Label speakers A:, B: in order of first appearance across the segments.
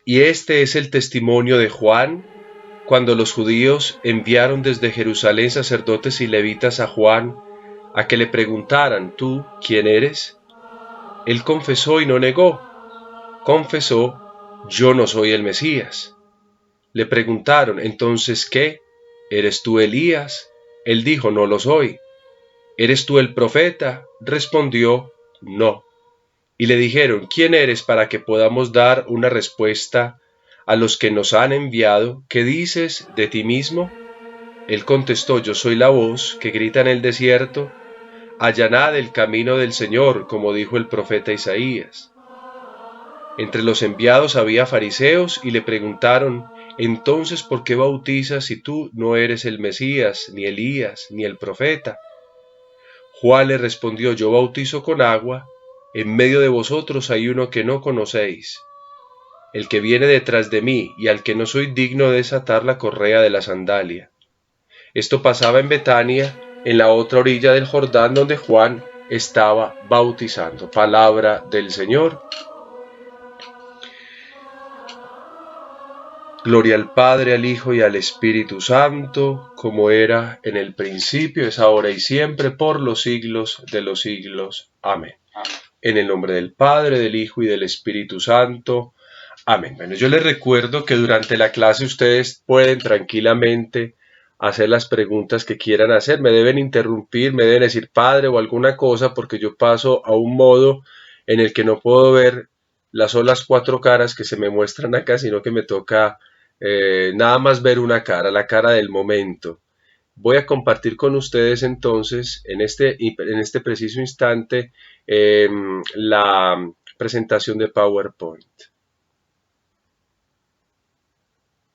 A: Y este es el testimonio de Juan, cuando los judíos enviaron desde Jerusalén sacerdotes y levitas a Juan, a que le preguntaran: ¿tú quién eres? Él confesó y no negó. Confesó: yo no soy el Mesías. Le preguntaron: entonces, ¿qué? ¿Eres tú Elías? Él dijo: no lo soy. ¿Eres tú el profeta? Respondió: no. Y le dijeron: ¿quién eres, para que podamos dar una respuesta a los que nos han enviado? ¿Qué dices de ti mismo? Él contestó: yo soy la voz que grita en el desierto: allanad el camino del Señor, como dijo el profeta Isaías. Entre los enviados había fariseos y le preguntaron: entonces, ¿por qué bautizas si tú no eres el Mesías, ni Elías, ni el profeta? Juan le respondió: yo bautizo con agua, en medio de vosotros hay uno que no conocéis, el que viene detrás de mí, y al que no soy digno de desatar la correa de la sandalia. Esto pasaba en Betania, en la otra orilla del Jordán, donde Juan estaba bautizando. Palabra del Señor. Gloria al Padre, al Hijo y al Espíritu Santo, como era en el principio, es ahora y siempre, por los siglos de los siglos. Amén. En el nombre del Padre, del Hijo y del Espíritu Santo. Amén. Bueno, yo les recuerdo que durante la clase ustedes pueden tranquilamente hacer las preguntas que quieran hacer. Me deben interrumpir, me deben decir padre o alguna cosa, porque yo paso a un modo en el que no puedo ver las solas 4 caras que se me muestran acá, sino que me toca nada más ver una cara, la cara del momento. Voy a compartir con ustedes entonces en este preciso instante la presentación de PowerPoint.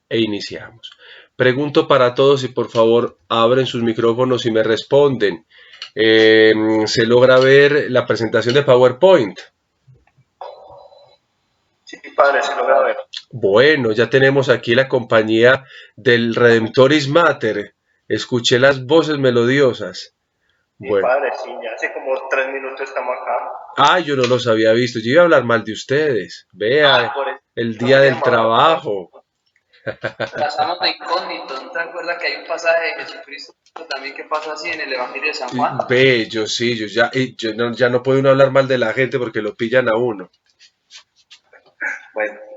A: E iniciamos. Pregunto para todos y por favor abren sus micrófonos y me responden. ¿Se logra ver la presentación de PowerPoint?
B: Sí, padre, se logra ver.
A: Bueno, ya tenemos aquí la compañía del Redemptoris Mater. Escuché las voces melodiosas.
B: Sí,
A: Bueno.
B: padre, sí, ya hace como 3 minutos estamos acá.
A: Yo no los había visto. Yo iba a hablar mal de ustedes. Vea,
B: Por eso
A: el
B: no
A: día
B: me
A: del
B: llamaron.
A: trabajo.
C: Trazamos de incógnito. ¿No te acuerdas que hay un pasaje de Jesucristo también que pasa así en el Evangelio de San Juan?
A: Ve, yo ya no puedo uno hablar mal de la gente porque lo pillan a uno.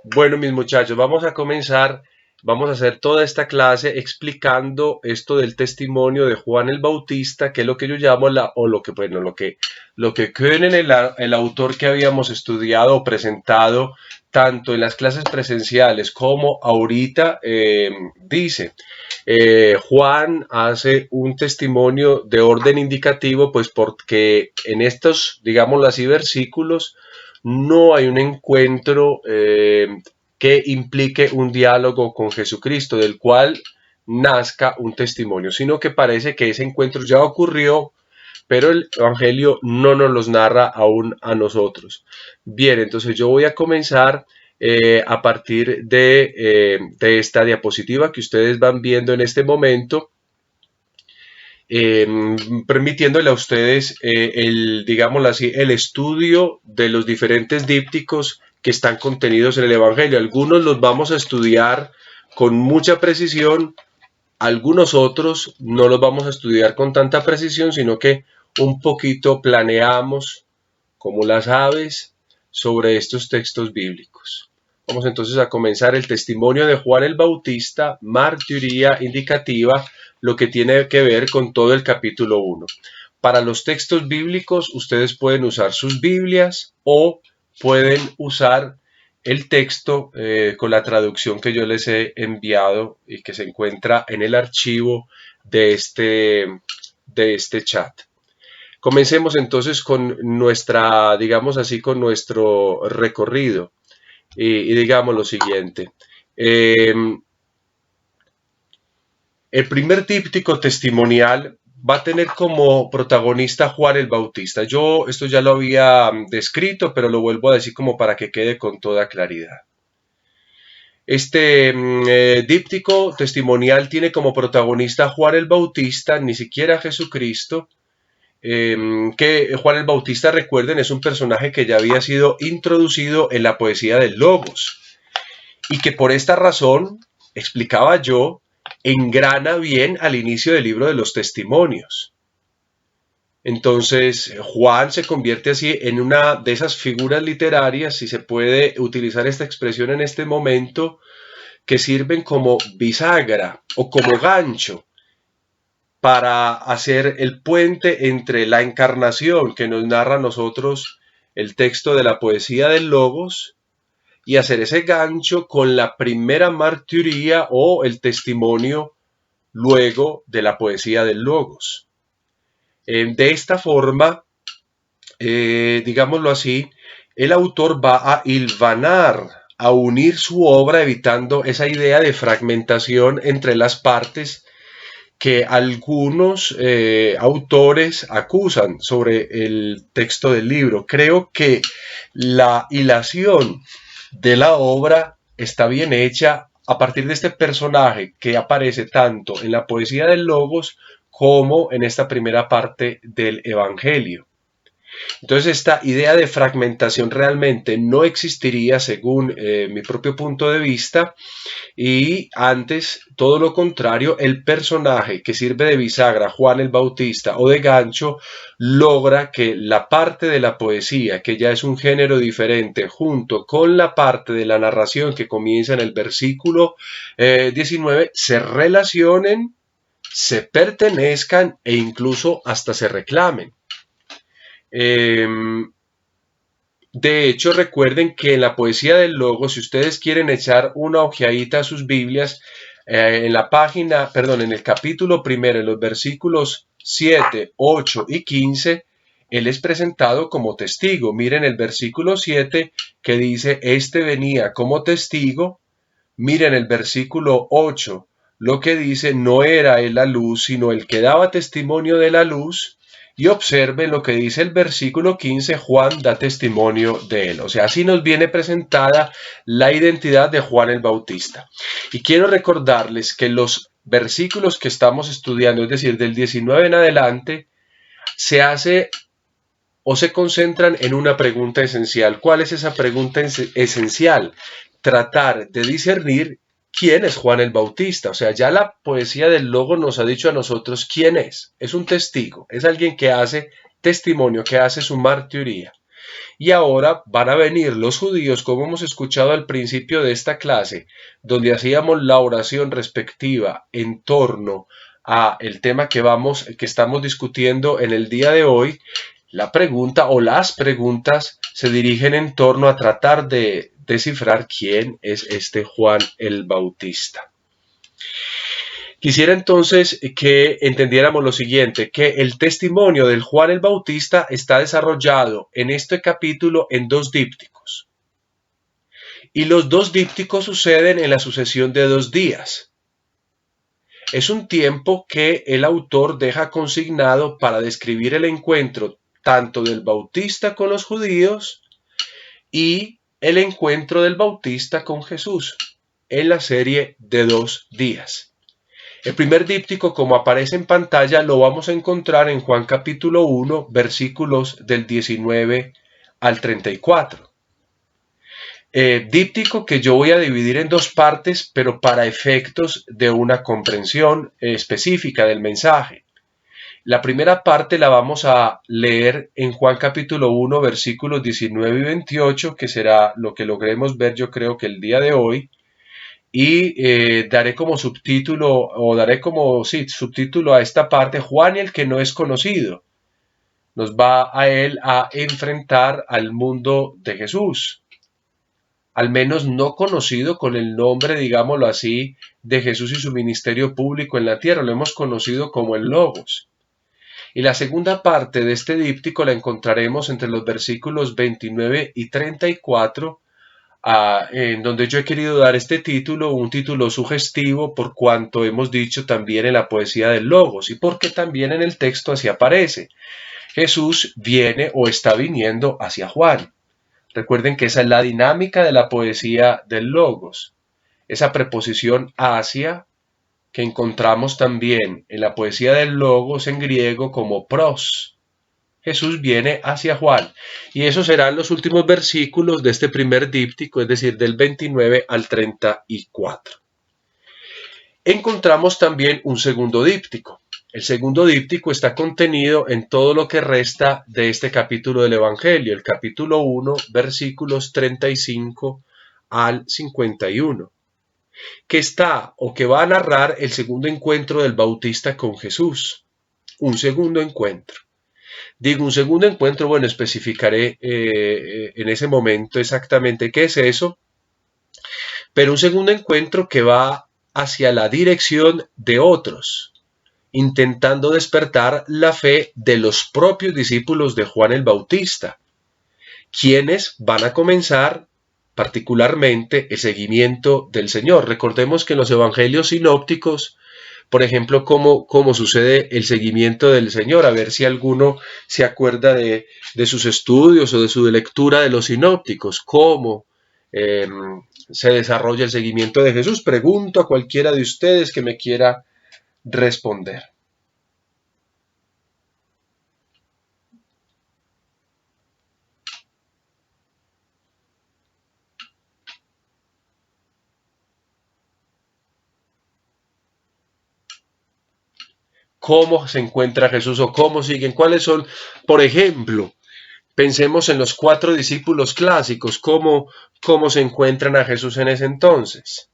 A: Bueno, mis muchachos, vamos a comenzar. Vamos a hacer toda esta clase explicando esto del testimonio de Juan el Bautista, que es lo que yo llamo lo que Köhnen, el autor que habíamos estudiado o presentado tanto en las clases presenciales como ahorita, dice. Juan hace un testimonio de orden indicativo, pues porque en estos, digámoslo así, versículos no hay un encuentro que implique un diálogo con Jesucristo, del cual nazca un testimonio, sino que parece que ese encuentro ya ocurrió, pero el Evangelio no nos los narra aún a nosotros. Bien, entonces yo voy a comenzar a partir de esta diapositiva que ustedes van viendo en este momento, permitiéndole a ustedes digámoslo así, el estudio de los diferentes dípticos que están contenidos en el Evangelio. Algunos los vamos a estudiar con mucha precisión, algunos otros no los vamos a estudiar con tanta precisión, sino que un poquito planeamos como las aves sobre estos textos bíblicos. Vamos entonces a comenzar el testimonio de Juan el Bautista, martiría indicativa, lo que tiene que ver con todo el capítulo 1. Para los textos bíblicos, ustedes pueden usar sus Biblias o pueden usar el texto con la traducción que yo les he enviado y que se encuentra en el archivo de este chat. Comencemos entonces con nuestra, digamos así, con nuestro recorrido y digamos lo siguiente. El primer díptico testimonial va a tener como protagonista Juan el Bautista. Yo esto ya lo había descrito, pero lo vuelvo a decir como para que quede con toda claridad. Este díptico testimonial tiene como protagonista Juan el Bautista, ni siquiera Jesucristo, que Juan el Bautista, recuerden, es un personaje que ya había sido introducido en la poesía del Logos. y que por esta razón, explicaba yo, engrana bien al inicio del libro de los testimonios. Entonces, Juan se convierte así en una de esas figuras literarias, si se puede utilizar esta expresión en este momento, que sirven como bisagra o como gancho para hacer el puente entre la encarnación que nos narra a nosotros el texto de la poesía del Logos y hacer ese gancho con la primera martiría o el testimonio luego de la poesía del Logos. De esta forma, digámoslo así, el autor va a hilvanar, a unir su obra, evitando esa idea de fragmentación entre las partes que algunos autores acusan sobre el texto del libro. Creo que la hilación de la obra está bien hecha a partir de este personaje que aparece tanto en la poesía del Logos como en esta primera parte del Evangelio. Entonces esta idea de fragmentación realmente no existiría según mi propio punto de vista, y antes, todo lo contrario, el personaje que sirve de bisagra, Juan el Bautista, o de gancho, logra que la parte de la poesía, que ya es un género diferente, junto con la parte de la narración que comienza en el versículo 19, se relacionen, se pertenezcan e incluso hasta se reclamen. De hecho, recuerden que en la poesía del Logos, si ustedes quieren echar una ojeadita a sus Biblias, en el capítulo primero, en los versículos 7, 8 y 15, él es presentado como testigo. Miren el versículo 7 que dice, este venía como testigo. Miren el versículo 8, lo que dice, no era él la luz, sino el que daba testimonio de la luz. Y observen lo que dice el versículo 15, Juan da testimonio de él. O sea, así nos viene presentada la identidad de Juan el Bautista. Y quiero recordarles que los versículos que estamos estudiando, es decir, del 19 en adelante, se hace o se concentran en una pregunta esencial. ¿Cuál es esa pregunta esencial? Tratar de discernir quién es Juan el Bautista. O sea, ya la poesía del Logos nos ha dicho a nosotros quién es. Es un testigo, es alguien que hace testimonio, que hace su martiría. Y ahora van a venir los judíos, como hemos escuchado al principio de esta clase, donde hacíamos la oración respectiva en torno a el tema que estamos discutiendo en el día de hoy. La pregunta o las preguntas se dirigen en torno a tratar de descifrar quién es este Juan el Bautista. Quisiera entonces que entendiéramos lo siguiente, que el testimonio del Juan el Bautista está desarrollado en este capítulo en dos dípticos. Y los dos dípticos suceden en la sucesión de 2 días. Es un tiempo que el autor deja consignado para describir el encuentro tanto del Bautista con los judíos y el encuentro del Bautista con Jesús en la serie de 2 días. El primer díptico, como aparece en pantalla, lo vamos a encontrar en Juan capítulo 1, versículos del 19 al 34. Díptico que yo voy a dividir en 2 partes, pero para efectos de una comprensión específica del mensaje. La primera parte la vamos a leer en Juan capítulo 1, versículos 19 y 28, que será lo que logremos ver yo creo que el día de hoy. Y daré como subtítulo, subtítulo a esta parte, Juan el que no es conocido. Nos va a él a enfrentar al mundo de Jesús, al menos no conocido con el nombre, digámoslo así, de Jesús y su ministerio público en la tierra. Lo hemos conocido como el Logos. Y la segunda parte de este díptico la encontraremos entre los versículos 29 y 34, en donde yo he querido dar este título, un título sugestivo por cuanto hemos dicho también en la poesía del Logos y porque también en el texto así aparece. Jesús viene o está viniendo hacia Juan. Recuerden que esa es la dinámica de la poesía del Logos. Esa preposición hacia que encontramos también en la poesía del Logos en griego como pros. Jesús viene hacia Juan. Y esos serán los últimos versículos de este primer díptico, es decir, del 29 al 34. Encontramos también un segundo díptico. El segundo díptico está contenido en todo lo que resta de este capítulo del Evangelio, el capítulo 1, versículos 35 al 51, que está o que va a narrar el segundo encuentro del Bautista con Jesús. Un segundo encuentro. Digo un segundo encuentro, bueno, especificaré en ese momento exactamente qué es eso, pero un segundo encuentro que va hacia la dirección de otros, intentando despertar la fe de los propios discípulos de Juan el Bautista, quienes van a comenzar particularmente el seguimiento del Señor. Recordemos que en los evangelios sinópticos, por ejemplo, cómo sucede el seguimiento del Señor, a ver si alguno se acuerda de sus estudios o de su lectura de los sinópticos, cómo se desarrolla el seguimiento de Jesús. Pregunto a cualquiera de ustedes que me quiera responder. ¿Cómo se encuentra Jesús o cómo siguen? ¿Cuáles son, por ejemplo, pensemos en los 4 discípulos clásicos, cómo se encuentran a Jesús en ese entonces?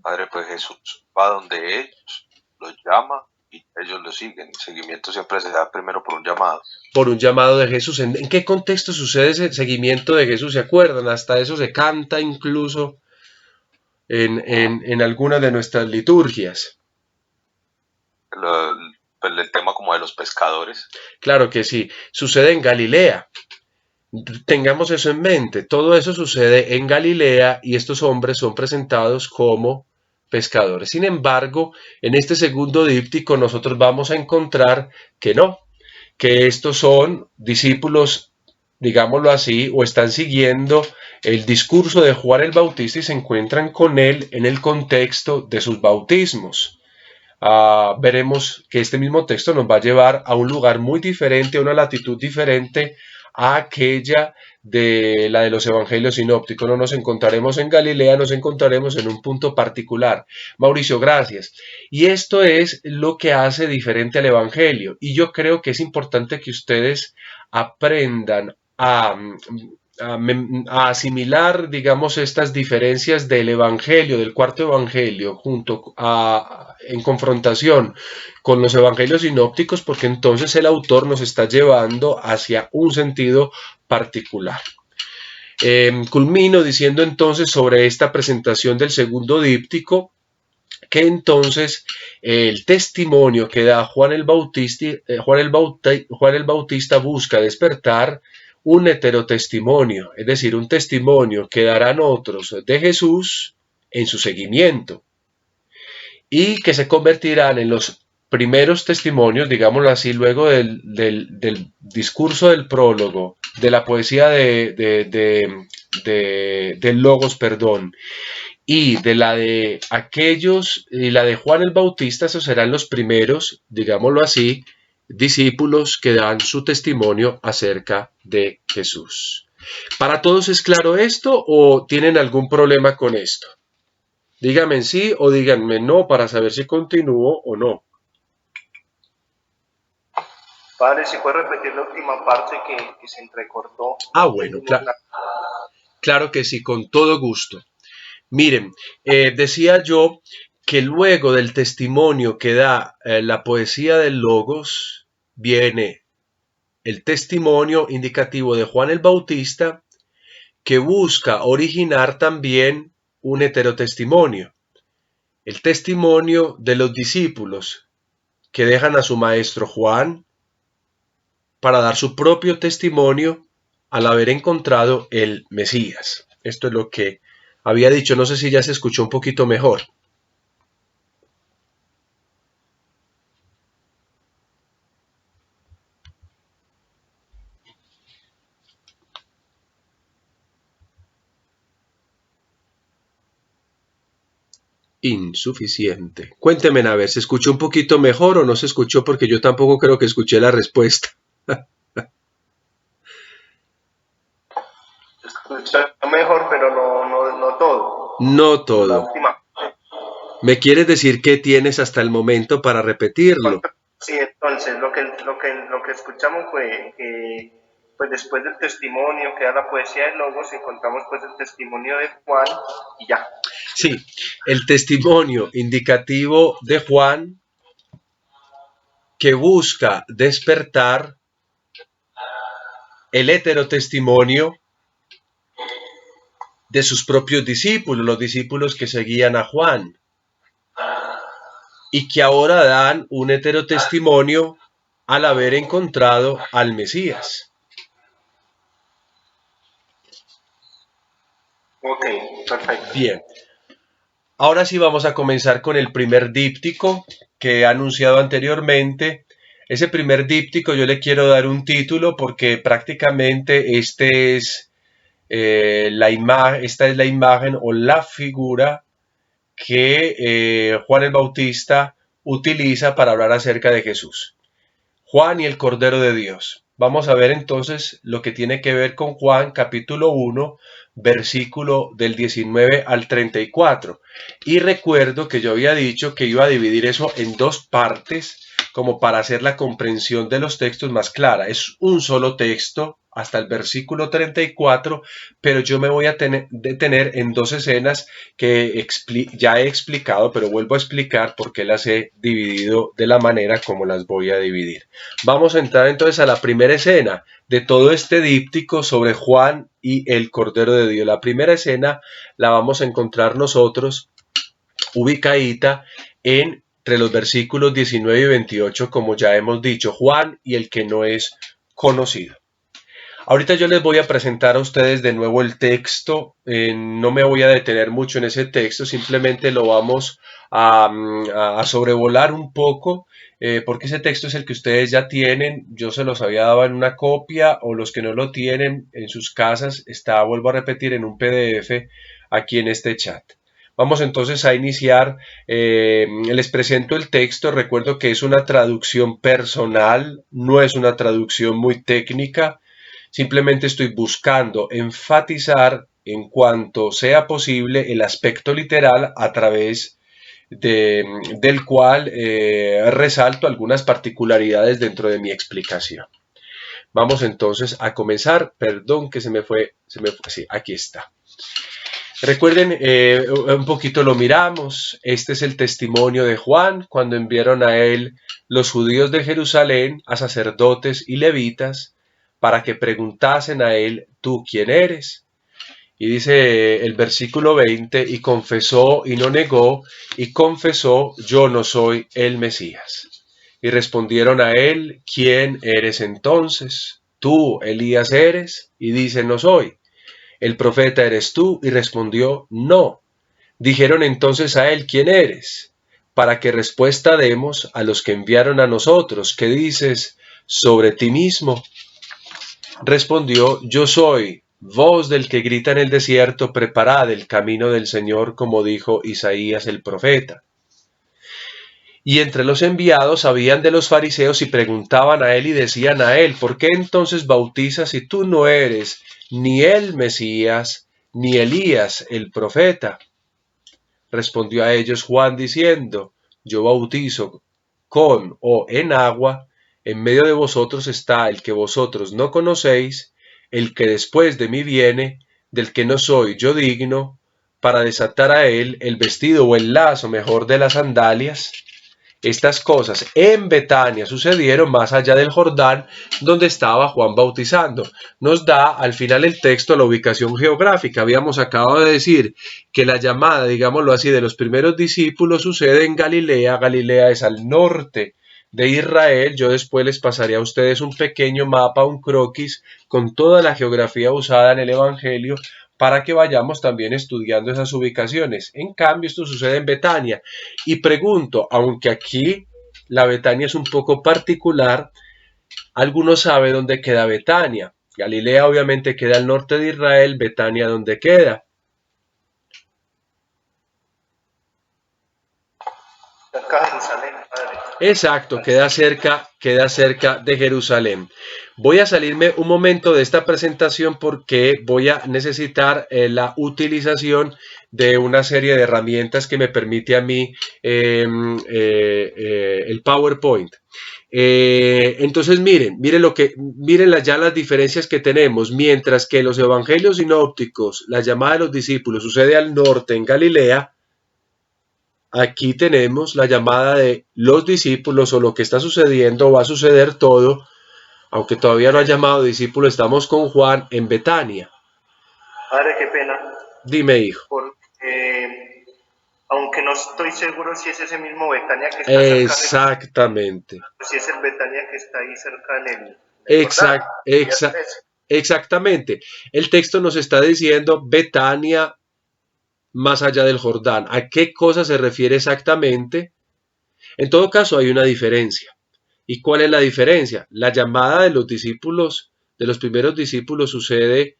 D: Padre, pues Jesús va donde ellos, los llama y ellos lo siguen. El seguimiento siempre se da primero por un llamado.
A: Por un llamado de Jesús. ¿En qué contexto sucede ese seguimiento de Jesús? ¿Se acuerdan? Hasta eso se canta incluso en algunas de nuestras liturgias.
D: El tema como de los pescadores.
A: Claro que sí. Sucede en Galilea. Tengamos eso en mente. Todo eso sucede en Galilea y estos hombres son presentados como pescadores. Sin embargo, en este segundo díptico nosotros vamos a encontrar que no, que estos son discípulos, digámoslo así, o están siguiendo el discurso de Juan el Bautista y se encuentran con él en el contexto de sus bautismos. Veremos que este mismo texto nos va a llevar a un lugar muy diferente, a una latitud diferente a aquella de la de los evangelios sinópticos. No nos encontraremos en Galilea, nos encontraremos en un punto particular. Mauricio, gracias. Y esto es lo que hace diferente al evangelio. Y yo creo que es importante que ustedes aprendan a asimilar, digamos, estas diferencias del evangelio, del cuarto evangelio, en confrontación con los evangelios sinópticos, porque entonces el autor nos está llevando hacia un sentido particular. Culmino diciendo entonces sobre esta presentación del segundo díptico, que entonces el testimonio que da Juan el Bautista busca despertar un heterotestimonio, es decir, un testimonio que darán otros de Jesús en su seguimiento y que se convertirán en los primeros testimonios, digámoslo así, luego del discurso del prólogo, de la poesía del Logos, y de la de aquellos, y la de Juan el Bautista, esos serán los primeros, digámoslo así, discípulos que dan su testimonio acerca de Jesús. ¿Para todos es claro esto o tienen algún problema con esto? Díganme sí o díganme no para saber si continúo o no.
B: Padre, si puede repetir la última parte que se entrecortó.
A: Bueno, claro que sí, con todo gusto. Miren, decía yo que luego del testimonio que da la poesía del Logos, viene el testimonio indicativo de Juan el Bautista, que busca originar también un heterotestimonio, el testimonio de los discípulos que dejan a su maestro Juan para dar su propio testimonio al haber encontrado el Mesías. Esto es lo que había dicho, no sé si ya se escuchó un poquito mejor. insuficiente. Cuénteme a ver, ¿se escuchó un poquito mejor o no se escuchó? Porque yo tampoco creo que escuché la respuesta.
B: Se escucha mejor, pero no todo.
A: No
B: La
A: todo.
B: última.
A: ¿Me quieres decir qué tienes hasta el momento para repetirlo?
B: Sí, entonces lo que escuchamos fue que pues después del testimonio que da la poesía de Logos, encontramos pues el testimonio de Juan y ya.
A: Sí, el testimonio indicativo de Juan que busca despertar el heterotestimonio de sus propios discípulos, los discípulos que seguían a Juan, y que ahora dan un heterotestimonio al haber encontrado al Mesías.
B: Ok, perfecto.
A: Bien, ahora sí vamos a comenzar con el primer díptico que he anunciado anteriormente. Ese primer díptico yo le quiero dar un título porque prácticamente esta es la imagen o la figura que Juan el Bautista utiliza para hablar acerca de Jesús. Juan y el Cordero de Dios. Vamos a ver entonces lo que tiene que ver con Juan capítulo 1, versículo del 19 al 34. Y recuerdo que yo había dicho que iba a dividir eso en dos partes como para hacer la comprensión de los textos más clara. Es un solo texto hasta el versículo 34, pero yo me voy a detener en dos escenas que ya he explicado, pero vuelvo a explicar por qué las he dividido de la manera como las voy a dividir. Vamos a entrar entonces a la primera escena de todo este díptico sobre Juan y el Cordero de Dios. La primera escena la vamos a encontrar nosotros ubicadita entre los versículos 19 y 28, como ya hemos dicho, Juan y el que no es conocido. Ahorita yo les voy a presentar a ustedes de nuevo el texto, no me voy a detener mucho en ese texto, simplemente lo vamos a sobrevolar un poco, porque ese texto es el que ustedes ya tienen, yo se los había dado en una copia, o los que no lo tienen en sus casas, está, vuelvo a repetir, en un PDF aquí en este chat. Vamos entonces a iniciar, les presento el texto, recuerdo que es una traducción personal, no es una traducción muy técnica, simplemente estoy buscando enfatizar en cuanto sea posible el aspecto literal a través del cual resalto algunas particularidades dentro de mi explicación. Vamos entonces a comenzar. Perdón que se me fue, sí, aquí está. Recuerden, un poquito lo miramos, este es el testimonio de Juan cuando enviaron a él los judíos de Jerusalén a sacerdotes y levitas para que preguntasen a él, ¿tú quién eres? Y dice el versículo 20, y confesó y no negó, y confesó, yo no soy el Mesías. Y respondieron a él, ¿quién eres entonces? ¿Tú Elías eres? Y dice, no soy. ¿El profeta eres tú? Y respondió, no. Dijeron entonces a él, ¿quién eres? Para que respuesta demos a los que enviaron a nosotros. ¿Qué dices sobre ti mismo? Respondió, yo soy, voz del que grita en el desierto, preparad el camino del Señor, como dijo Isaías el profeta. Y entre los enviados habían de los fariseos y preguntaban a él y decían a él, ¿por qué entonces bautizas si tú no eres ni el Mesías, ni Elías el profeta? Respondió a ellos Juan diciendo, yo bautizo con o en agua, en medio de vosotros está el que vosotros no conocéis, el que después de mí viene, del que no soy yo digno, para desatar a él el vestido o el lazo mejor de las sandalias. Estas cosas en Betania sucedieron más allá del Jordán, donde estaba Juan bautizando. Nos da al final el texto la ubicación geográfica. Habíamos acabado de decir que la llamada, digámoslo así, de los primeros discípulos sucede en Galilea. Galilea es al norte de Israel. Yo después les pasaré a ustedes un pequeño mapa, un croquis, con toda la geografía usada en el Evangelio, para que vayamos también estudiando esas ubicaciones. En cambio, esto sucede en Betania. Y pregunto, aunque aquí la Betania es un poco particular, ¿alguno sabe dónde queda Betania? Galilea obviamente queda al norte de Israel, Betania ¿dónde queda?
B: Cerca de Jerusalén, padre.
A: Exacto, queda cerca de Jerusalén. Voy a salirme un momento de esta presentación porque voy a necesitar la utilización de una serie de herramientas que me permite a mí el PowerPoint. Entonces miren ya las diferencias que tenemos. Mientras que los evangelios sinópticos, la llamada de los discípulos sucede al norte en Galilea, aquí tenemos la llamada de los discípulos o lo que está sucediendo, va a suceder todo, aunque todavía no ha llamado discípulo, estamos con Juan en Betania.
B: Padre, qué pena.
A: Dime, hijo.
B: Porque, aunque no estoy seguro si es ese mismo Betania que está cerca.
A: Exactamente.
B: Si es el Betania que está ahí cerca en el
A: Exactamente. El texto nos está diciendo Betania, más allá del Jordán. ¿A qué cosa se refiere exactamente? En todo caso, hay una diferencia. ¿Y cuál es la diferencia? La llamada de los discípulos, de los primeros discípulos, sucede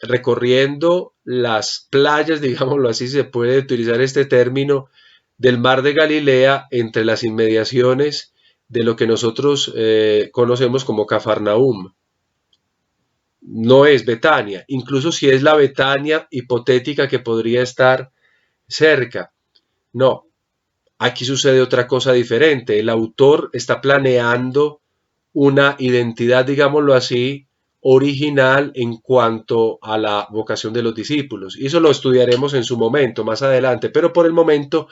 A: recorriendo las playas, digámoslo así, se puede utilizar este término, del mar de Galilea, entre las inmediaciones de lo que nosotros conocemos como Cafarnaúm. No es Betania, incluso si es la Betania hipotética que podría estar cerca. No, aquí sucede otra cosa diferente. El autor está planeando una identidad, digámoslo así, original en cuanto a la vocación de los discípulos. Y eso lo estudiaremos en su momento, más adelante. Pero por el momento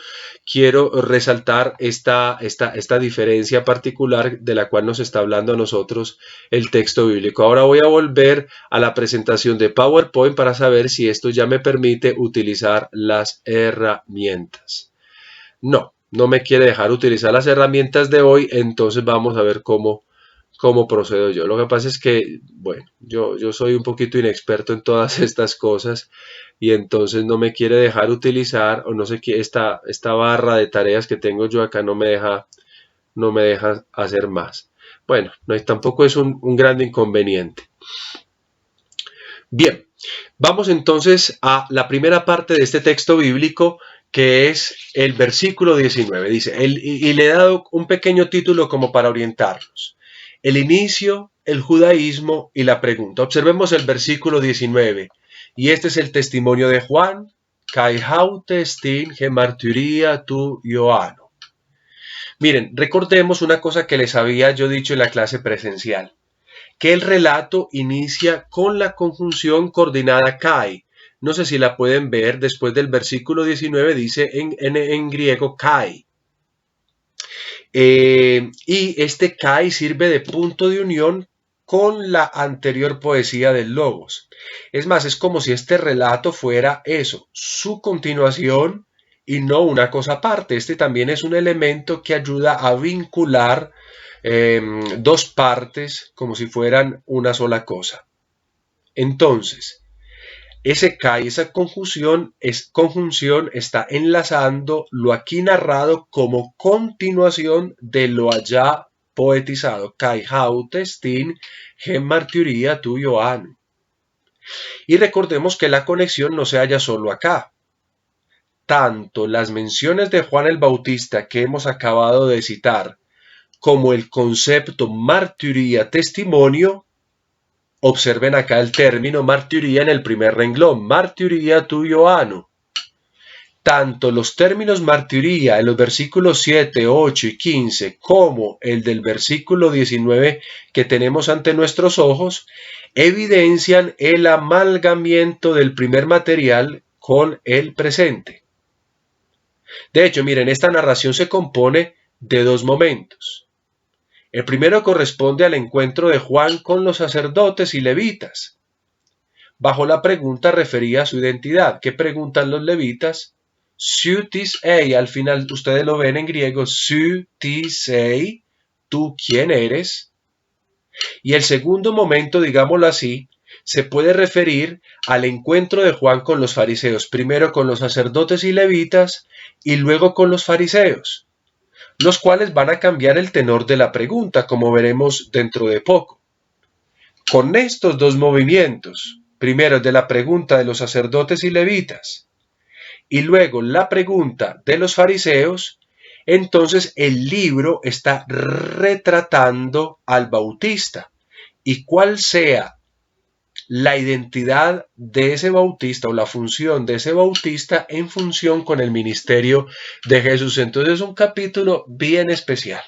A: quiero resaltar esta diferencia particular de la cual nos está hablando a nosotros el texto bíblico. Ahora voy a volver a la presentación de PowerPoint para saber si esto ya me permite utilizar las herramientas. No me quiere dejar utilizar las herramientas de hoy, entonces vamos a ver cómo procedo yo. Lo que pasa es que, bueno, yo soy un poquito inexperto en todas estas cosas y entonces no me quiere dejar utilizar, o no sé qué, esta barra de tareas que tengo yo acá no me deja hacer más. Bueno, tampoco es un gran inconveniente. Bien, vamos entonces a la primera parte de este texto bíblico, que es el versículo 19. Dice, y le he dado un pequeño título como para orientarnos. El inicio, el judaísmo y la pregunta. Observemos el versículo 19. Y este es el testimonio de Juan. Kai haute estin he martyria tu Ioanno. Miren, recordemos una cosa que les había yo dicho en la clase presencial, que el relato inicia con la conjunción coordinada kai. No sé si la pueden ver, después del versículo 19 dice en griego kai. Y este kai sirve de punto de unión con la anterior poesía del Logos. Es más, es como si este relato fuera eso, su continuación y no una cosa aparte. Este también es un elemento que ayuda a vincular dos partes como si fueran una sola cosa. Entonces, ese kai, esa conjunción está enlazando lo aquí narrado como continuación de lo allá poetizado. Kai haute estin he martyria tu Ioanno. Y recordemos que la conexión no se halla solo acá. Tanto las menciones de Juan el Bautista que hemos acabado de citar, como el concepto martyria, testimonio, observen acá el término martyria en el primer renglón, martyria tu Ioanno. Tanto los términos martyria en los versículos 7, 8 y 15 como el del versículo 19 que tenemos ante nuestros ojos evidencian el amalgamiento del primer material con el presente. De hecho, miren, esta narración se compone de dos momentos. El primero corresponde al encuentro de Juan con los sacerdotes y levitas. Bajo la pregunta referida a su identidad. ¿Qué preguntan los levitas? Su tis ei, al final ustedes lo ven en griego, su tis ei, ¿tú quién eres? Y el segundo momento, digámoslo así, se puede referir al encuentro de Juan con los fariseos, primero con los sacerdotes y levitas y luego con los fariseos, los cuales van a cambiar el tenor de la pregunta, como veremos dentro de poco. Con estos dos movimientos, primero de la pregunta de los sacerdotes y levitas, y luego la pregunta de los fariseos, Entonces el libro está retratando al bautista, y cuál sea la identidad de ese bautista o la función de ese bautista en función con el ministerio de Jesús. Entonces es un capítulo bien especial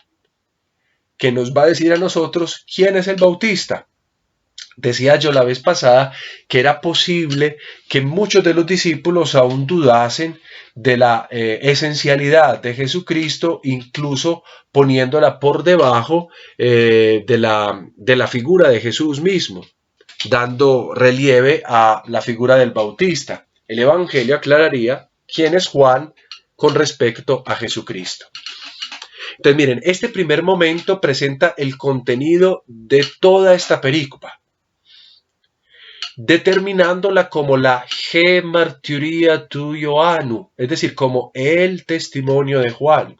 A: que nos va a decir a nosotros quién es el bautista. Decía yo la vez pasada que era posible que muchos de los discípulos aún dudasen de la esencialidad de Jesucristo, incluso poniéndola por debajo de la figura de Jesús mismo, dando relieve a la figura del bautista. El Evangelio aclararía quién es Juan con respecto a Jesucristo. Entonces miren, este primer momento presenta el contenido de toda esta perícopa, determinándola como la gemarturia tu Ioannu, es decir, como el testimonio de Juan.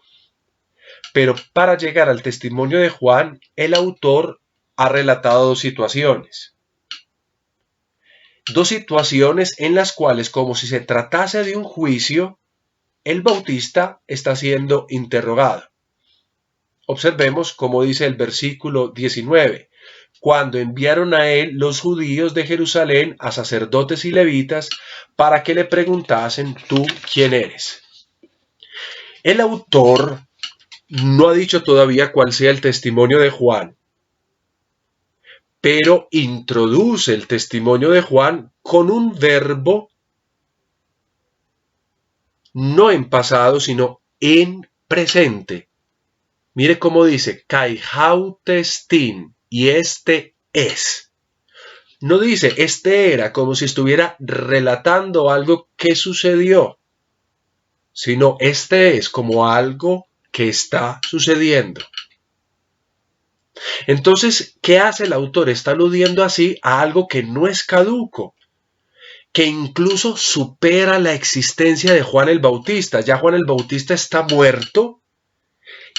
A: Pero para llegar al testimonio de Juan, el autor ha relatado dos situaciones. Dos situaciones en las cuales, como si se tratase de un juicio, el bautista está siendo interrogado. Observemos cómo dice el versículo 19. Cuando enviaron a él los judíos de Jerusalén a sacerdotes y levitas para que le preguntasen, ¿tú quién eres? El autor no ha dicho todavía cuál sea el testimonio de Juan, pero introduce el testimonio de Juan con un verbo no en pasado, sino en presente. Mire cómo dice, kai hautestin, y este es. No dice, este era, como si estuviera relatando algo que sucedió, sino este es como algo que está sucediendo. Entonces, ¿qué hace el autor? Está aludiendo así a algo que no es caduco, que incluso supera la existencia de Juan el Bautista. Ya Juan el Bautista está muerto,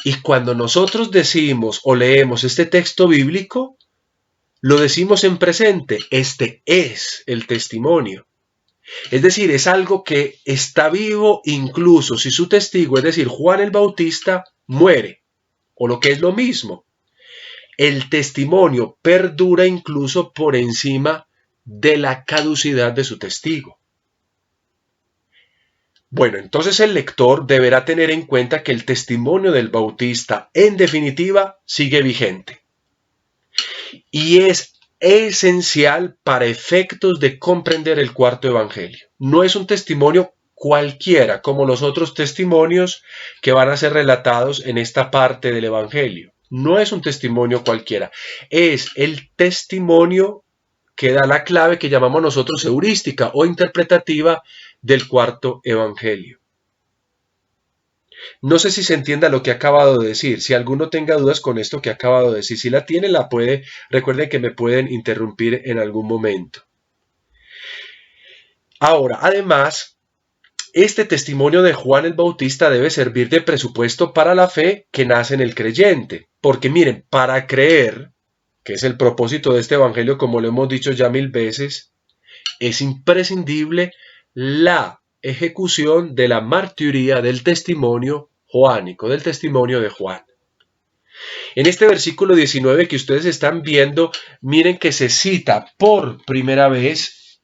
A: y cuando nosotros decimos o leemos este texto bíblico, lo decimos en presente, este es el testimonio. Es decir, es algo que está vivo incluso si su testigo, es decir, Juan el Bautista, muere, o lo que es lo mismo. El testimonio perdura incluso por encima de la caducidad de su testigo. Bueno, entonces el lector deberá tener en cuenta que el testimonio del Bautista, en definitiva, sigue vigente. Y es esencial para efectos de comprender el cuarto evangelio. No es un testimonio cualquiera, como los otros testimonios que van a ser relatados en esta parte del evangelio. No es un testimonio cualquiera, es el testimonio que da la clave que llamamos nosotros heurística o interpretativa del cuarto evangelio. No sé si se entienda lo que he acabado de decir. Si alguno tenga dudas con esto que he acabado de decir, si la tiene, la puede. Recuerden que me pueden interrumpir en algún momento. Ahora, además, este testimonio de Juan el Bautista debe servir de presupuesto para la fe que nace en el creyente. Porque miren, para creer, que es el propósito de este evangelio, como lo hemos dicho ya 1000 veces, es imprescindible la ejecución de la martiría del testimonio joánico, del testimonio de Juan. En este versículo 19 que ustedes están viendo, miren que se cita por primera vez,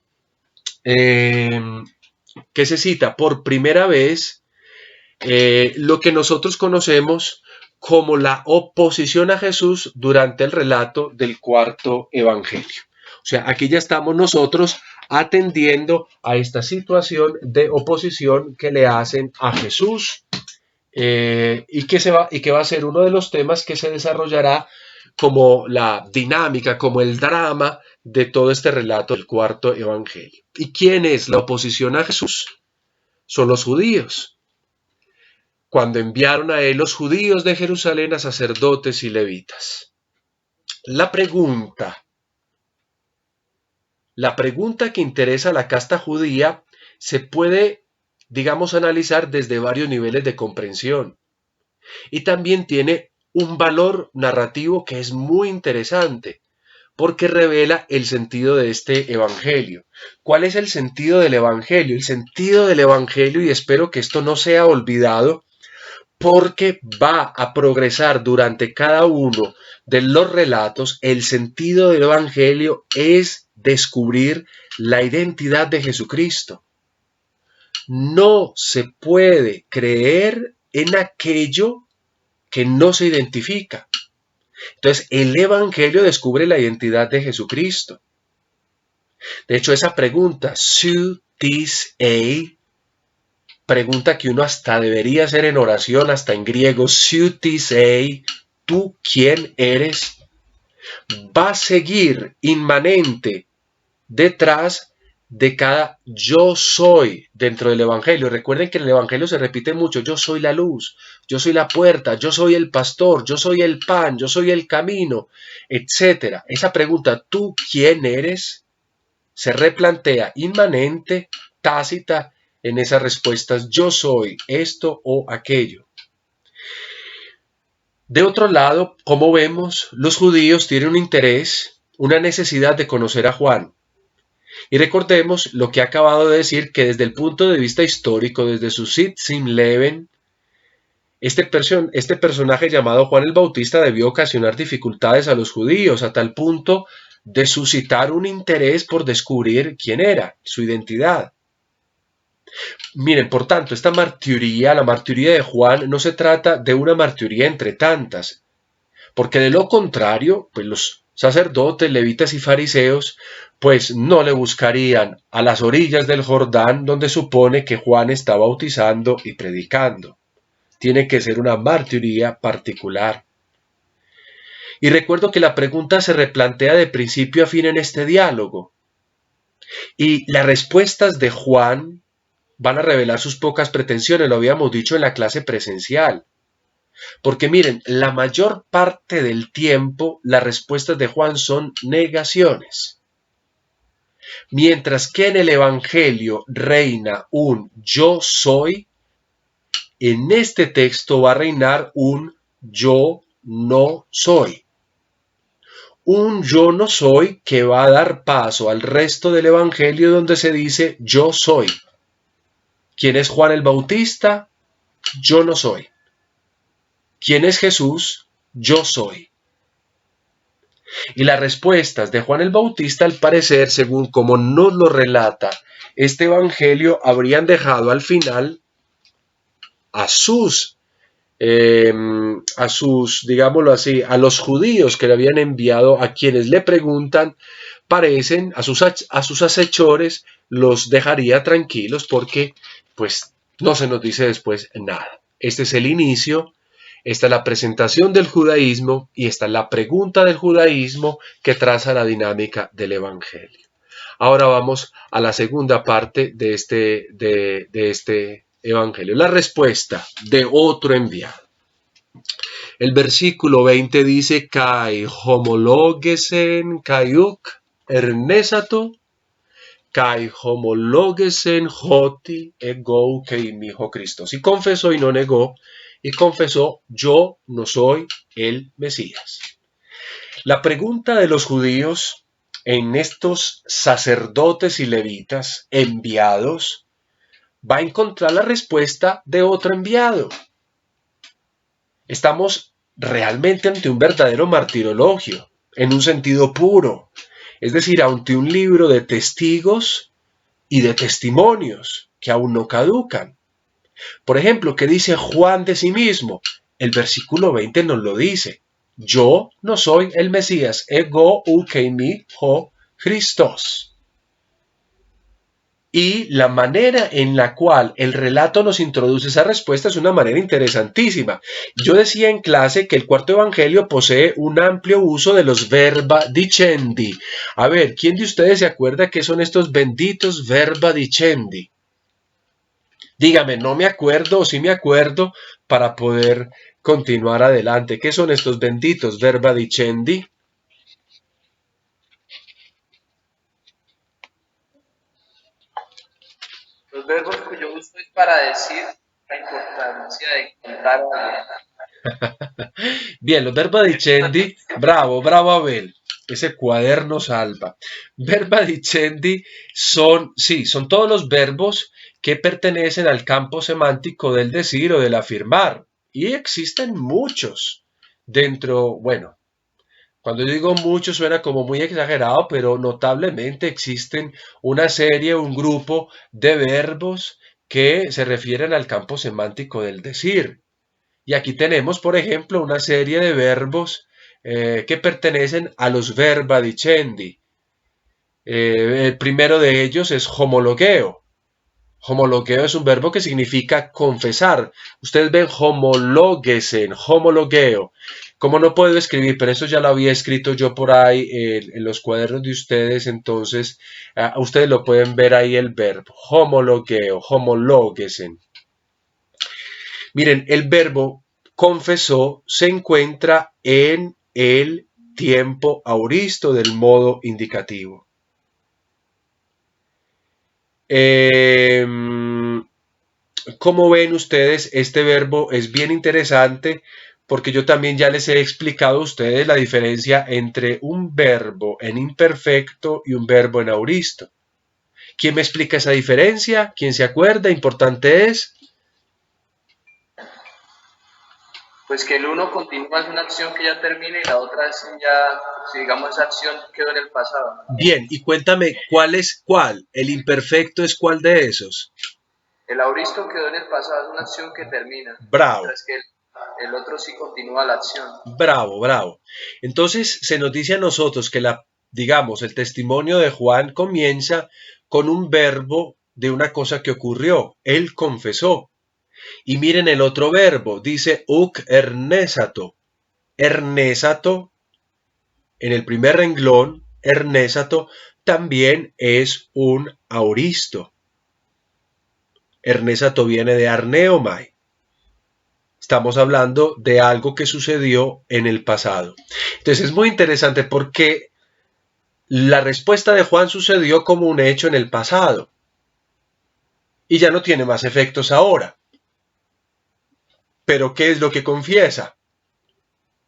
A: lo que nosotros conocemos como la oposición a Jesús durante el relato del cuarto evangelio. O sea, aquí ya estamos nosotros atendiendo a esta situación de oposición que le hacen a Jesús y que va a ser uno de los temas que se desarrollará como la dinámica, como el drama de todo este relato del cuarto evangelio. ¿Y quién es la oposición a Jesús? Son los judíos. Cuando enviaron a él los judíos de Jerusalén a sacerdotes y levitas. La pregunta que interesa a la casta judía se puede, digamos, analizar desde varios niveles de comprensión. Y también tiene un valor narrativo que es muy interesante, porque revela el sentido de este evangelio. ¿Cuál es el sentido del evangelio? El sentido del evangelio, y espero que esto no sea olvidado, porque va a progresar durante cada uno de los relatos. El sentido del Evangelio es descubrir la identidad de Jesucristo. No se puede creer en aquello que no se identifica. Entonces, el Evangelio descubre la identidad de Jesucristo. De hecho, esa pregunta, "Su tis ei", pregunta que uno hasta debería hacer en oración, hasta en griego, "Su tis ei", ¿tú quién eres?, va a seguir inmanente detrás de cada "yo soy" dentro del Evangelio. Recuerden que en el Evangelio se repite mucho: yo soy la luz, yo soy la puerta, yo soy el pastor, yo soy el pan, yo soy el camino, etc. Esa pregunta, ¿tú quién eres?, se replantea inmanente, tácita, en esas respuestas: yo soy esto o aquello. De otro lado, como vemos, los judíos tienen un interés, una necesidad de conocer a Juan. Y recordemos lo que he acabado de decir, que desde el punto de vista histórico, desde su Sit Sim Leven, este personaje llamado Juan el Bautista debió ocasionar dificultades a los judíos, a tal punto de suscitar un interés por descubrir quién era, su identidad. Miren, por tanto, esta martiría, la martiría de Juan, no se trata de una martiría entre tantas, porque de lo contrario, pues los sacerdotes, levitas y fariseos, pues no le buscarían a las orillas del Jordán, donde supone que Juan está bautizando y predicando. Tiene que ser una martiría particular. Y recuerdo que la pregunta se replantea de principio a fin en este diálogo. Y las respuestas de Juan van a revelar sus pocas pretensiones, lo habíamos dicho en la clase presencial. Porque miren, la mayor parte del tiempo las respuestas de Juan son negaciones. Mientras que en el Evangelio reina un "yo soy", en este texto va a reinar un "yo no soy". Un "yo no soy" que va a dar paso al resto del Evangelio, donde se dice "yo soy". ¿Quién es Juan el Bautista? Yo no soy. ¿Quién es Jesús? Yo soy. Y las respuestas de Juan el Bautista, al parecer, según como nos lo relata este Evangelio, habrían dejado al final a sus, digámoslo así, a los judíos que le habían enviado, a quienes le preguntan, parecen, a sus acechores, los dejaría tranquilos porque, pues, no se nos dice después nada. Este es el inicio. Esta es la presentación del judaísmo y esta es la pregunta del judaísmo que traza la dinámica del Evangelio. Ahora vamos a la segunda parte de este Evangelio, la respuesta de otro enviado. El versículo 20 dice: Kai homologesen kaiuk ernesato, kai homologesen hoti ego keimijo Cristo. Y confesó y no negó, y confesó: yo no soy el Mesías. La pregunta de los judíos en estos sacerdotes y levitas enviados va a encontrar la respuesta de otro enviado. Estamos realmente ante un verdadero martirologio, en un sentido puro, es decir, ante un libro de testigos y de testimonios que aún no caducan. Por ejemplo, ¿qué dice Juan de sí mismo? El versículo 20 nos lo dice: yo no soy el Mesías, ego ukeimi ho Christos. Y la manera en la cual el relato nos introduce esa respuesta es una manera interesantísima. Yo decía en clase que el cuarto evangelio posee un amplio uso de los verba dicendi. A ver, ¿quién de ustedes se acuerda qué son estos benditos verba dicendi? Dígame, no me acuerdo o sí me acuerdo, para poder continuar adelante. ¿Qué son estos benditos verba dicendi?
C: Los verbos cuyo uso es para decir la importancia de contar algo.
A: Bien, los verba dicendi, bravo Abel, ese cuaderno salva. Verba dicendi son todos los verbos que pertenecen al campo semántico del decir o del afirmar. Y existen muchos dentro, bueno, cuando yo digo muchos suena como muy exagerado, pero notablemente existen una serie, un grupo de verbos que se refieren al campo semántico del decir. Y aquí tenemos, por ejemplo, una serie de verbos que pertenecen a los verba dicendi. El primero de ellos es homologueo. Homologueo es un verbo que significa confesar. Ustedes ven homologuesen, homologueo. Como no puedo escribir, pero eso ya lo había escrito yo por ahí en los cuadernos de ustedes, entonces ustedes lo pueden ver ahí el verbo, homologueo, homologuesen. Miren, el verbo confesó se encuentra en el tiempo auristo del modo indicativo. Como ven ustedes, este verbo es bien interesante porque yo también ya les he explicado a ustedes la diferencia entre un verbo en imperfecto y un verbo en auristo. ¿Quién me explica esa diferencia? ¿Quién se acuerda? Importante es.
C: Pues que el uno continúa es una acción que ya termina y la otra es ya, si digamos, esa acción quedó en el pasado.
A: Bien, y cuéntame, ¿cuál es cuál? ¿El imperfecto es cuál de esos?
C: El auristo quedó en el pasado, es una acción que termina.
A: Bravo.
C: Mientras que el otro sí continúa la acción.
A: Bravo, bravo. Entonces se nos dice a nosotros que digamos, el testimonio de Juan comienza con un verbo de una cosa que ocurrió. Él confesó. Y miren el otro verbo, dice uk ernesato. Ernesato, en el primer renglón, ernesato también es un auristo. Ernesato viene de arneomai. Estamos hablando de algo que sucedió en el pasado. Entonces es muy interesante porque la respuesta de Juan sucedió como un hecho en el pasado y ya no tiene más efectos ahora. Pero ¿qué es lo que confiesa?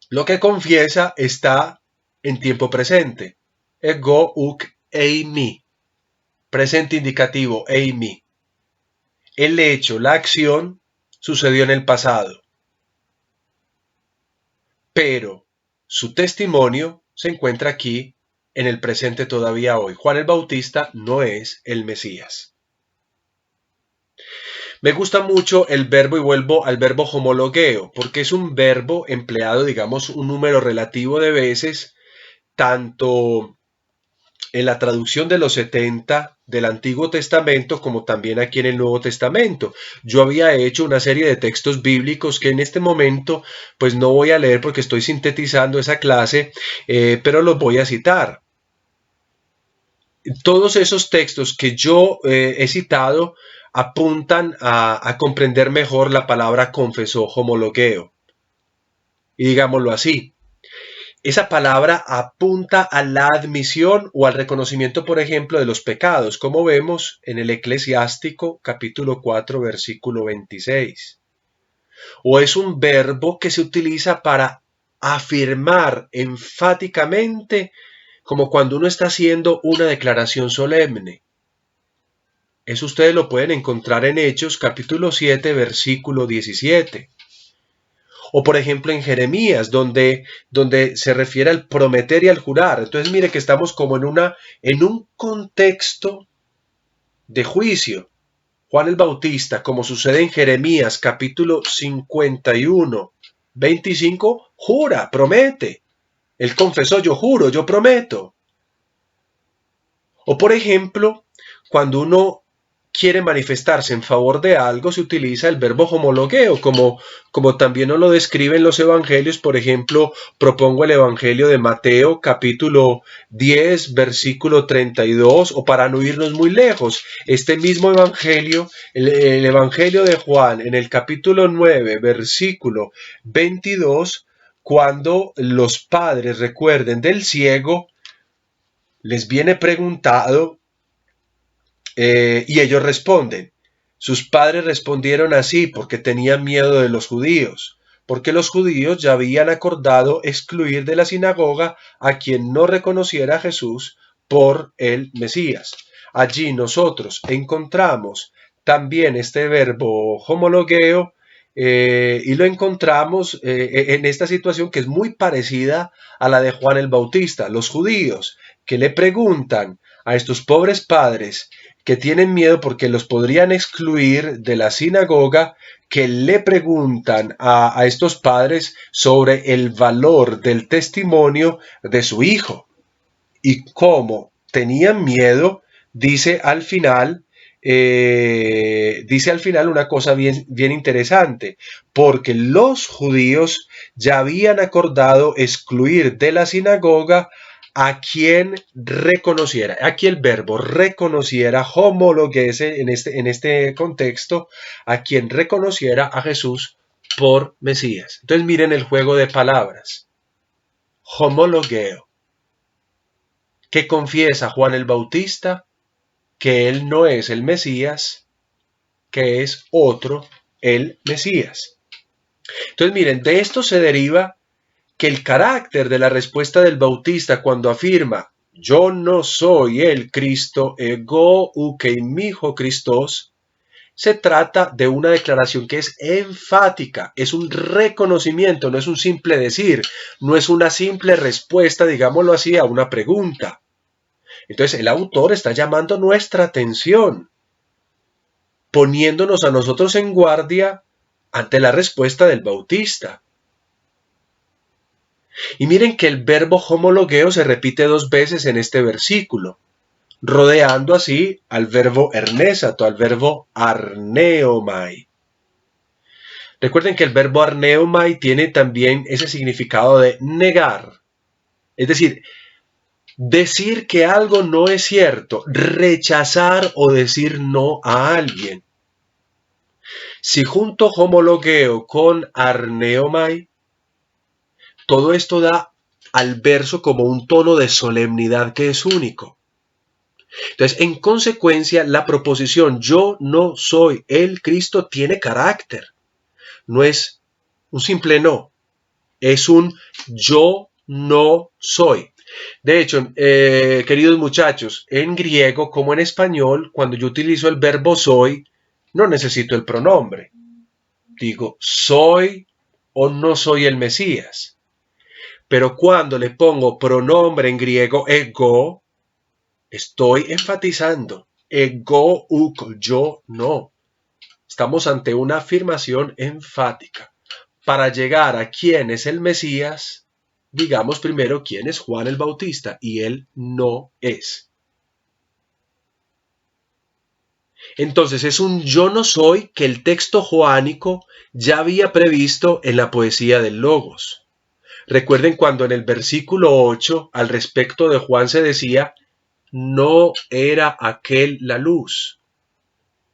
A: Lo que confiesa está en tiempo presente. Ego uk eimi. Presente indicativo, eimi. El hecho, la acción, sucedió en el pasado. Pero su testimonio se encuentra aquí en el presente todavía hoy. Juan el Bautista no es el Mesías. Me gusta mucho el verbo y vuelvo al verbo homologueo, porque es un verbo empleado, digamos, un número relativo de veces, tanto en la traducción de los 70 del Antiguo Testamento como también aquí en el Nuevo Testamento. Yo había hecho una serie de textos bíblicos que en este momento pues no voy a leer porque estoy sintetizando esa clase, pero los voy a citar. Todos esos textos que yo he citado apuntan a comprender mejor la palabra confesó, homologueo. Y digámoslo así, esa palabra apunta a la admisión o al reconocimiento, por ejemplo, de los pecados, como vemos en el Eclesiástico capítulo 4, versículo 26. O es un verbo que se utiliza para afirmar enfáticamente, como cuando uno está haciendo una declaración solemne. Eso ustedes lo pueden encontrar en Hechos capítulo 7, versículo 17. O por ejemplo en Jeremías, donde se refiere al prometer y al jurar. Entonces mire que estamos como en un contexto de juicio. Juan el Bautista, como sucede en Jeremías capítulo 51, 25, jura, promete. Él confesó, yo juro, yo prometo. O por ejemplo, cuando uno quiere manifestarse en favor de algo, se utiliza el verbo homologueo, como también nos lo describen los evangelios. Por ejemplo, propongo el evangelio de Mateo, capítulo 10, versículo 32, o para no irnos muy lejos, este mismo evangelio, el evangelio de Juan, en el capítulo 9, versículo 22, cuando los padres recuerden del ciego, les viene preguntado, y ellos responden, sus padres respondieron así porque tenían miedo de los judíos, porque los judíos ya habían acordado excluir de la sinagoga a quien no reconociera a Jesús por el Mesías. Allí nosotros encontramos también este verbo homologueo y lo encontramos en esta situación que es muy parecida a la de Juan el Bautista. Los judíos que le preguntan a estos pobres padres que tienen miedo porque los podrían excluir de la sinagoga, que le preguntan a estos padres sobre el valor del testimonio de su hijo. Y cómo tenían miedo, dice al final una cosa bien interesante, porque los judíos ya habían acordado excluir de la sinagoga a quien reconociera. Aquí el verbo reconociera, homologuese en este contexto, a quien reconociera a Jesús por Mesías. Entonces miren el juego de palabras. Homologueo. Que confiesa Juan el Bautista que él no es el Mesías, que es otro el Mesías. Entonces miren, de esto se deriva que el carácter de la respuesta del Bautista cuando afirma yo no soy el Cristo, ego ukeimijo Christos, se trata de una declaración que es enfática, es un reconocimiento, no es un simple decir, no es una simple respuesta, digámoslo así, a una pregunta. Entonces el autor está llamando nuestra atención, poniéndonos a nosotros en guardia ante la respuesta del Bautista. Y miren que el verbo homologueo se repite 2 veces en este versículo, rodeando así al verbo ernesato, al verbo arneomai. Recuerden que el verbo arneomai tiene también ese significado de negar, es decir que algo no es cierto, rechazar o decir no a alguien. Si junto homologueo con arneomai, todo esto da al verso como un tono de solemnidad que es único. Entonces, en consecuencia, la proposición yo no soy el Cristo tiene carácter. No es un simple no, es un yo no soy. De hecho, queridos muchachos, en griego como en español, cuando yo utilizo el verbo soy, no necesito el pronombre. Digo, soy o no soy el Mesías. Pero cuando le pongo pronombre en griego ego, estoy enfatizando. Ego uk, yo no. Estamos ante una afirmación enfática. Para llegar a quién es el Mesías, digamos primero quién es Juan el Bautista, y él no es. Entonces es un yo no soy que el texto joánico ya había previsto en la poesía del Logos. Recuerden cuando en el versículo 8 al respecto de Juan se decía, no era aquel la luz.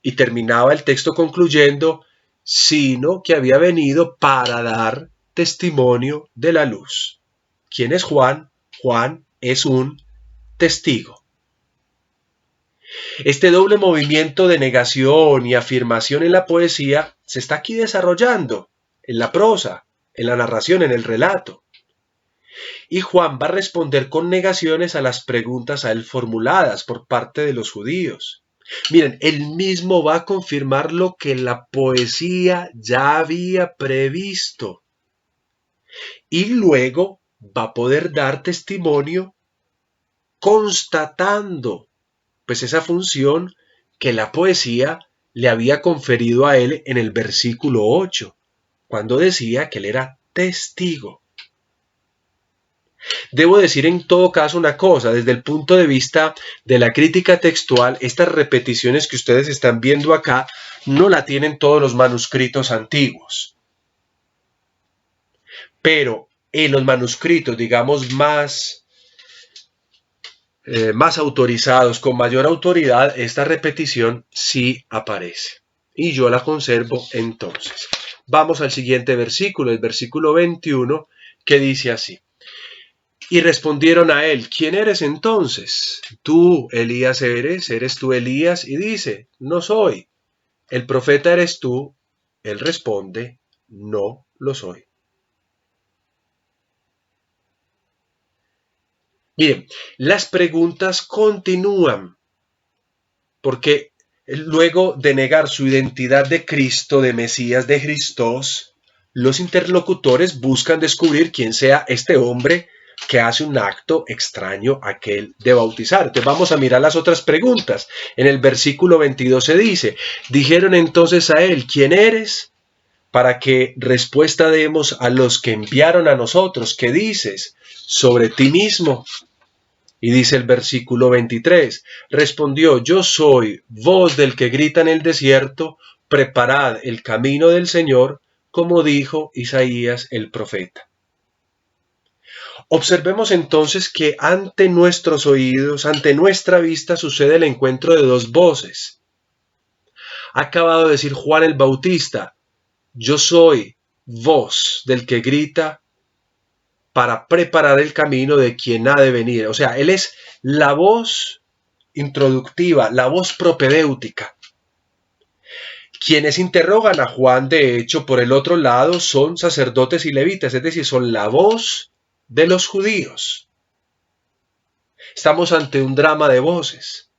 A: Y terminaba el texto concluyendo, sino que había venido para dar testimonio de la luz. ¿Quién es Juan? Juan es un testigo. Este doble movimiento de negación y afirmación en la poesía se está aquí desarrollando, en la prosa, en la narración, en el relato. Y Juan va a responder con negaciones a las preguntas a él formuladas por parte de los judíos. Miren, él mismo va a confirmar lo que la poesía ya había previsto. Y luego va a poder dar testimonio constatando pues esa función que la poesía le había conferido a él en el versículo 8, cuando decía que él era testigo. Debo decir en todo caso una cosa, desde el punto de vista de la crítica textual, estas repeticiones que ustedes están viendo acá no la tienen todos los manuscritos antiguos. Pero en los manuscritos, digamos, más autorizados, con mayor autoridad, esta repetición sí aparece. Y yo la conservo entonces. Vamos al siguiente versículo, el versículo 21, que dice así. Y respondieron a él, ¿quién eres entonces? Tú, Elías ¿eres tú Elías? Y dice, no soy. ¿El profeta eres tú? Él responde, no lo soy. Miren, las preguntas continúan, porque luego de negar su identidad de Cristo, de Mesías, de Christos, los interlocutores buscan descubrir quién sea este hombre que hace un acto extraño a aquel de bautizar. Entonces vamos a mirar las otras preguntas. En el versículo 22 se dice, dijeron entonces a él, ¿quién eres? Para que respuesta demos a los que enviaron a nosotros. ¿Qué dices sobre ti mismo? Y dice el versículo 23, respondió, yo soy voz del que grita en el desierto, preparad el camino del Señor, como dijo Isaías el profeta. Observemos entonces que ante nuestros oídos, ante nuestra vista, sucede el encuentro de dos voces. Ha acabado de decir Juan el Bautista, yo soy voz del que grita para preparar el camino de quien ha de venir. O sea, él es la voz introductiva, la voz propedéutica. Quienes interrogan a Juan, de hecho, por el otro lado, son sacerdotes y levitas, es decir, son la voz de los judíos. Estamos ante un drama de voces,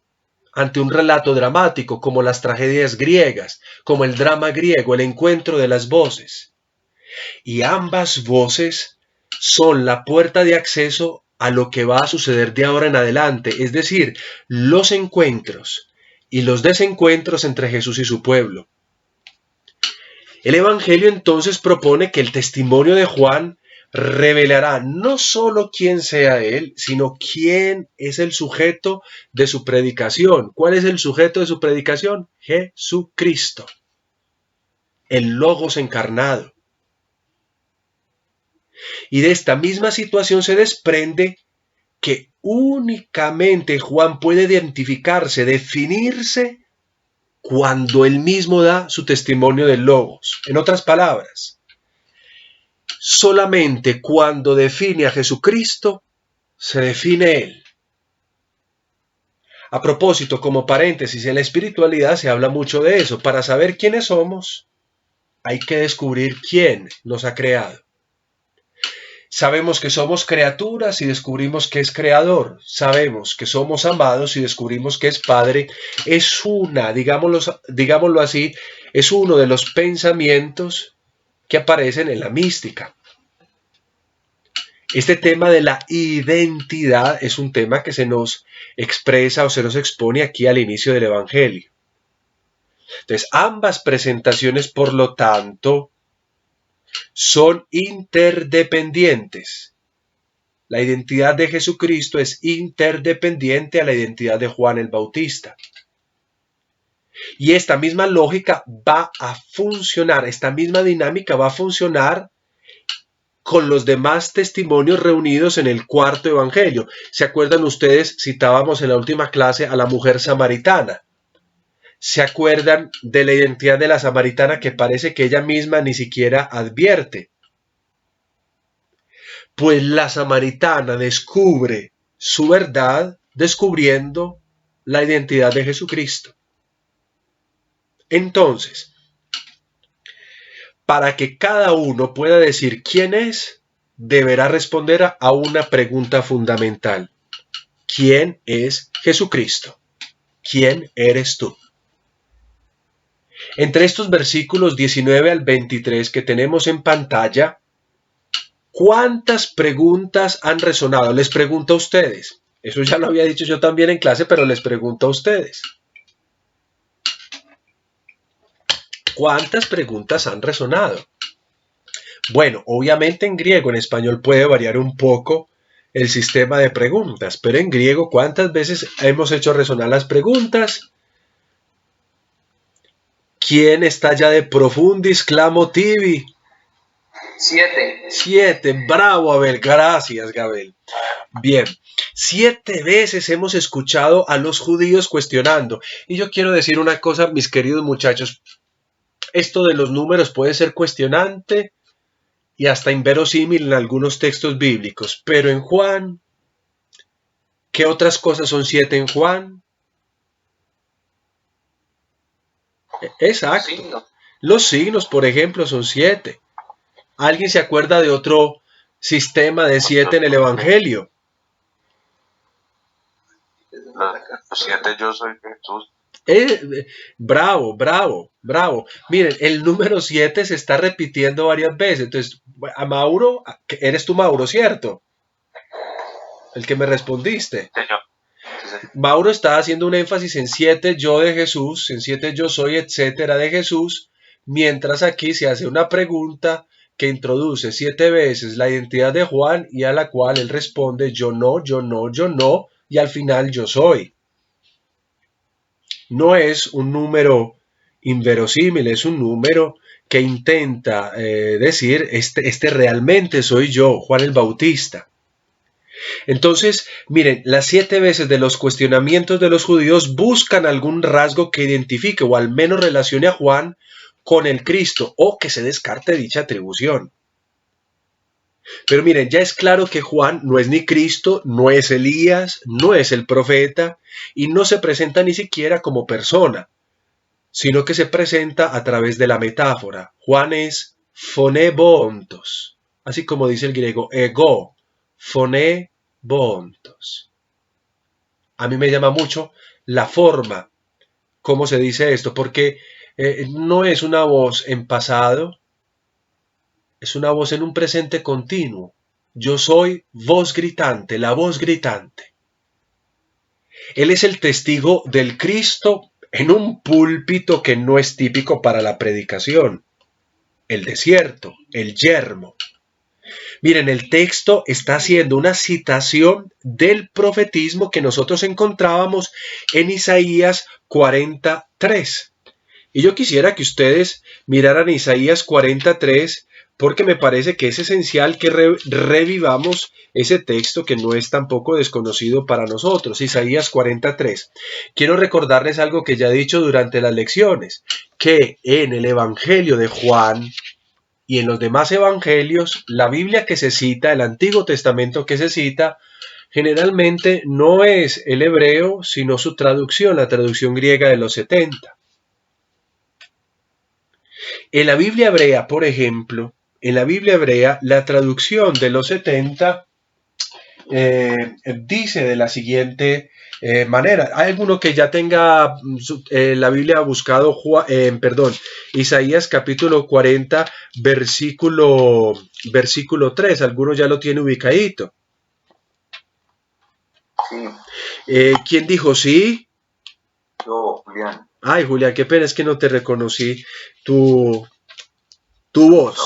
A: ante un relato dramático, como las tragedias griegas, como el drama griego, el encuentro de las voces. Y ambas voces son la puerta de acceso a lo que va a suceder de ahora en adelante, es decir, los encuentros y los desencuentros entre Jesús y su pueblo. El Evangelio entonces propone que el testimonio de Juan revelará no solo quién sea él, sino quién es el sujeto de su predicación. ¿Cuál es el sujeto de su predicación? Jesucristo, el Logos encarnado. Y de esta misma situación se desprende que únicamente Juan puede identificarse, definirse, cuando él mismo da su testimonio del Logos. En otras palabras, solamente cuando define a Jesucristo, se define él. A propósito, como paréntesis, en la espiritualidad se habla mucho de eso. Para saber quiénes somos, hay que descubrir quién nos ha creado. Sabemos que somos criaturas y descubrimos que es creador. Sabemos que somos amados y descubrimos que es padre. Es digámoslo así, es uno de los pensamientos que aparecen en la mística. Este tema de la identidad es un tema que se nos expresa o se nos expone aquí al inicio del Evangelio. Entonces, ambas presentaciones, por lo tanto, son interdependientes. La identidad de Jesucristo es interdependiente a la identidad de Juan el Bautista. Y esta misma lógica va a funcionar, esta misma dinámica va a funcionar con los demás testimonios reunidos en el cuarto evangelio. ¿Se acuerdan ustedes? Citábamos en la última clase a la mujer samaritana. ¿Se acuerdan de la identidad de la samaritana que parece que ella misma ni siquiera advierte? Pues la samaritana descubre su verdad descubriendo la identidad de Jesucristo. Entonces, para que cada uno pueda decir quién es, deberá responder a una pregunta fundamental. ¿Quién es Jesucristo? ¿Quién eres tú? Entre estos versículos 19 al 23 que tenemos en pantalla, ¿cuántas preguntas han resonado? Les pregunto a ustedes. Eso ya lo había dicho yo también en clase, pero les pregunto a ustedes. ¿Cuántas preguntas han resonado? Bueno, obviamente en griego, en español puede variar un poco el sistema de preguntas, pero en griego, ¿cuántas veces hemos hecho resonar las preguntas? ¿Quién está ya de profundis clamo tibi?
C: 7.
A: 7, bravo Abel, gracias Gabel. Bien, 7 veces hemos escuchado a los judíos cuestionando. Y yo quiero decir una cosa, mis queridos muchachos, esto de los números puede ser cuestionante y hasta inverosímil en algunos textos bíblicos, pero en Juan, ¿qué otras cosas son 7 en Juan? Exacto. Los signos, por ejemplo, son 7. ¿Alguien se acuerda de otro sistema de 7 en el Evangelio?
D: Los 7 yo soy Jesús.
A: Bravo, bravo, bravo. Miren, el número 7 se está repitiendo varias veces. Entonces, a Mauro, eres tú Mauro, ¿cierto? El que me respondiste.
D: Señor. Sí.
A: Mauro está haciendo un énfasis en 7 yo de Jesús, en 7 yo soy, etcétera, de Jesús, mientras aquí se hace una pregunta que introduce 7 veces la identidad de Juan y a la cual él responde yo no, yo no, yo no, y al final yo soy. No es un número inverosímil, es un número que intenta decir, este realmente soy yo, Juan el Bautista. Entonces, miren, las 7 veces de los cuestionamientos de los judíos buscan algún rasgo que identifique o al menos relacione a Juan con el Cristo o que se descarte dicha atribución. Pero miren, ya es claro que Juan no es ni Cristo, no es Elías, no es el profeta y no se presenta ni siquiera como persona, sino que se presenta a través de la metáfora. Juan es phonebontos, así como dice el griego ego, phonebontos. A mí me llama mucho la forma, cómo se dice esto, porque no es una voz en pasado, es una voz en un presente continuo. Yo soy voz gritante, la voz gritante. Él es el testigo del Cristo en un púlpito que no es típico para la predicación. El desierto, el yermo. Miren, el texto está haciendo una citación del profetismo que nosotros encontrábamos en Isaías 43. Y yo quisiera que ustedes miraran Isaías 43 porque me parece que es esencial que revivamos ese texto que no es tampoco desconocido para nosotros. Isaías 43. Quiero recordarles algo que ya he dicho durante las lecciones, que en el Evangelio de Juan y en los demás evangelios, la Biblia que se cita, el Antiguo Testamento que se cita, generalmente no es el hebreo, sino su traducción, la traducción griega de los 70. En la Biblia hebrea, por ejemplo, en la Biblia hebrea, la traducción de los 70 dice de la siguiente manera. Hay alguno que ya tenga la Biblia buscado, Isaías capítulo 40, versículo 3. Alguno ya lo tiene ubicadito.
E: Sí.
A: ¿Quién dijo sí?
E: Yo, Julián.
A: Ay, Julián, qué pena, es que no te reconocí tu voz.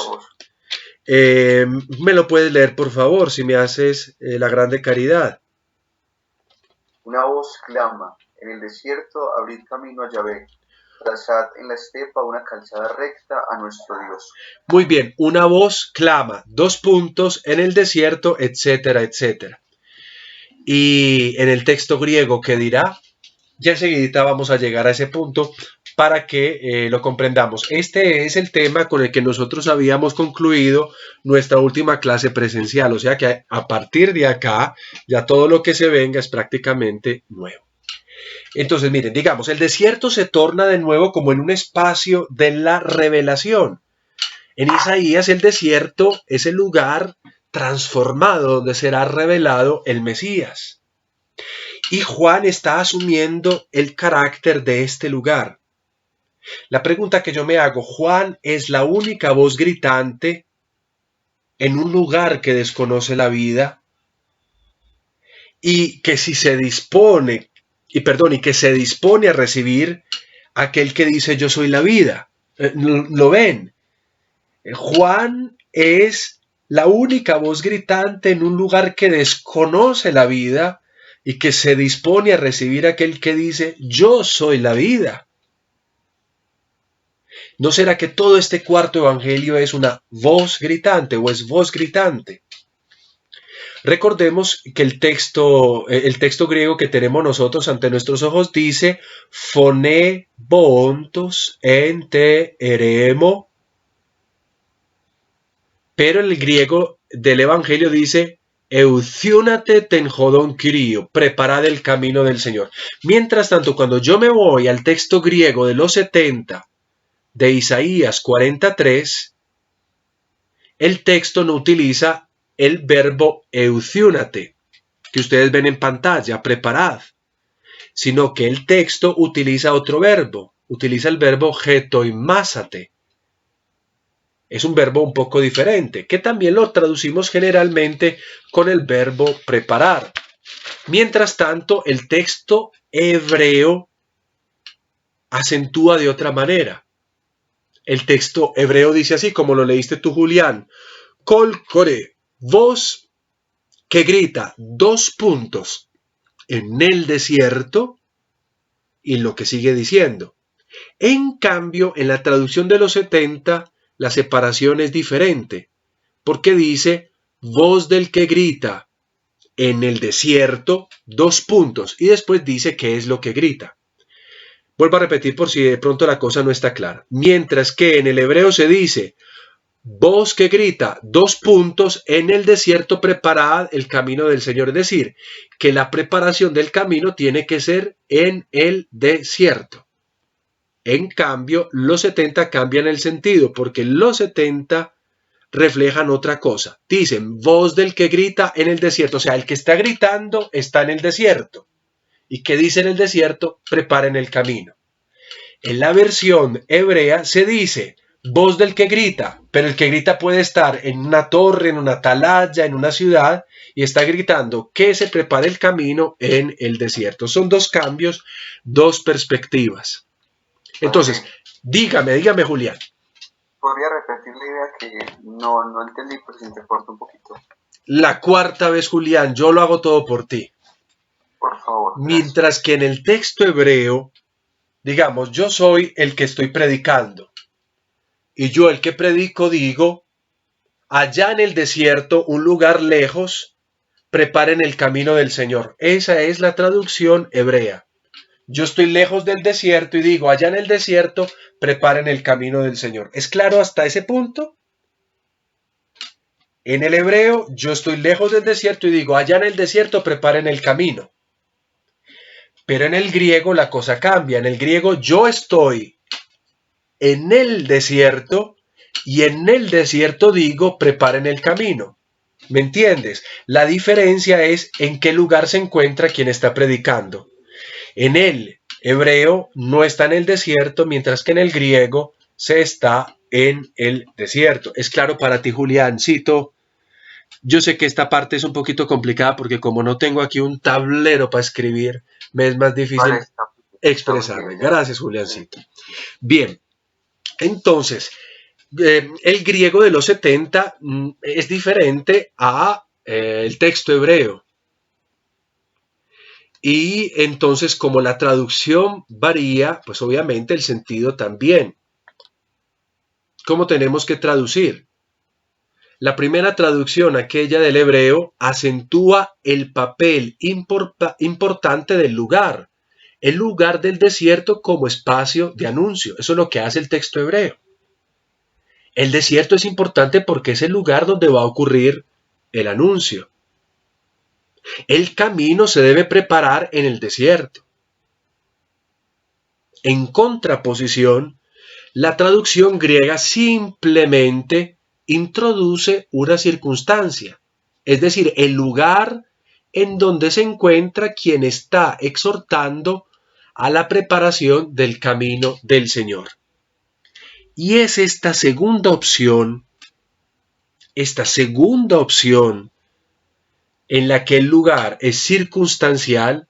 A: ¿Me lo puedes leer, por favor, si me haces la grande caridad?
E: Una voz clama, en el desierto abrid camino a Yahvé, trazad en la estepa una calzada recta a nuestro Dios.
A: Muy bien, una voz clama, 2 puntos, en el desierto, etcétera, etcétera. Y en el texto griego, ¿qué dirá? Ya enseguida vamos a llegar a ese punto para que lo comprendamos. Este es el tema con el que nosotros habíamos concluido nuestra última clase presencial, o sea que a partir de acá ya todo lo que se venga es prácticamente nuevo. Entonces, miren, digamos, el desierto se torna de nuevo como en un espacio de la revelación. En Isaías el desierto es el lugar transformado donde será revelado el Mesías. Y Juan está asumiendo el carácter de este lugar. La pregunta que yo me hago, ¿Juan es la única voz gritante en un lugar que desconoce la vida? Y que si se dispone, y que se dispone a recibir aquel que dice yo soy la vida. ¿Lo ven? Juan es la única voz gritante en un lugar que desconoce la vida y que se dispone a recibir a aquel que dice yo soy la vida. ¿No será que todo este cuarto evangelio es una voz gritante o es voz gritante? Recordemos que el texto griego que tenemos nosotros ante nuestros ojos dice phonebontos en te eremo, pero el griego del evangelio dice euthionate ten hodon kyrio, preparad el camino del Señor. Mientras tanto, cuando yo me voy al texto griego de los 70 de Isaías 43, el texto no utiliza el verbo euthionate, que ustedes ven en pantalla, preparad, sino que el texto utiliza otro verbo, utiliza el verbo getoimásate. Es un verbo un poco diferente, que también lo traducimos generalmente con el verbo preparar. Mientras tanto, el texto hebreo acentúa de otra manera. El texto hebreo dice así, como lo leíste tú, Julián. Kol kore, voz que grita, dos puntos, en el desierto, y lo que sigue diciendo. En cambio, en la traducción de los 70, la separación es diferente, porque dice, voz del que grita en el desierto, dos puntos, y después dice qué es lo que grita. Vuelvo a repetir por si de pronto la cosa no está clara. Mientras que en el hebreo se dice, voz que grita, dos puntos, en el desierto preparad el camino del Señor. Es decir, que la preparación del camino tiene que ser en el desierto. En cambio, los 70 cambian el sentido, porque los 70 reflejan otra cosa. Dicen, voz del que grita en el desierto. O sea, el que está gritando está en el desierto. ¿Y qué dice en el desierto? Preparen el camino. En la versión hebrea se dice, voz del que grita, pero el que grita puede estar en una torre, en una atalaya, en una ciudad, y está gritando que se prepare el camino en el desierto. Son dos cambios, dos perspectivas. Entonces, dígame, Julián.
E: ¿Podría repetir la idea que no entendí, pero si te corto un poquito?
A: La cuarta vez, Julián, yo lo hago todo por ti.
E: Por favor.
A: Mientras que en el texto hebreo, digamos, yo soy el que estoy predicando. Y yo el que predico digo, allá en el desierto, un lugar lejos, preparen el camino del Señor. Esa es la traducción hebrea. Yo estoy lejos del desierto y digo, allá en el desierto, preparen el camino del Señor. ¿Es claro hasta ese punto? En el hebreo, yo estoy lejos del desierto y digo, allá en el desierto, preparen el camino. Pero en el griego la cosa cambia. En el griego, yo estoy en el desierto y en el desierto digo, preparen el camino. ¿Me entiendes? La diferencia es en qué lugar se encuentra quien está predicando. En el hebreo no está en el desierto, mientras que en el griego se está en el desierto. ¿Es claro para ti, Juliáncito? Yo sé que esta parte es un poquito complicada porque como no tengo aquí un tablero para escribir, me es más difícil expresarme. Gracias, Juliáncito. Bien, entonces, el griego de los 70 es diferente a el texto hebreo. Y entonces, como la traducción varía, pues obviamente el sentido también. ¿Cómo tenemos que traducir? La primera traducción, aquella del hebreo, acentúa el papel importante del lugar, el lugar del desierto como espacio de anuncio. Eso es lo que hace el texto hebreo. El desierto es importante porque es el lugar donde va a ocurrir el anuncio. El camino se debe preparar en el desierto. En contraposición, la traducción griega simplemente introduce una circunstancia, es decir, el lugar en donde se encuentra quien está exhortando a la preparación del camino del Señor. Y es esta segunda opción en la que el lugar es circunstancial,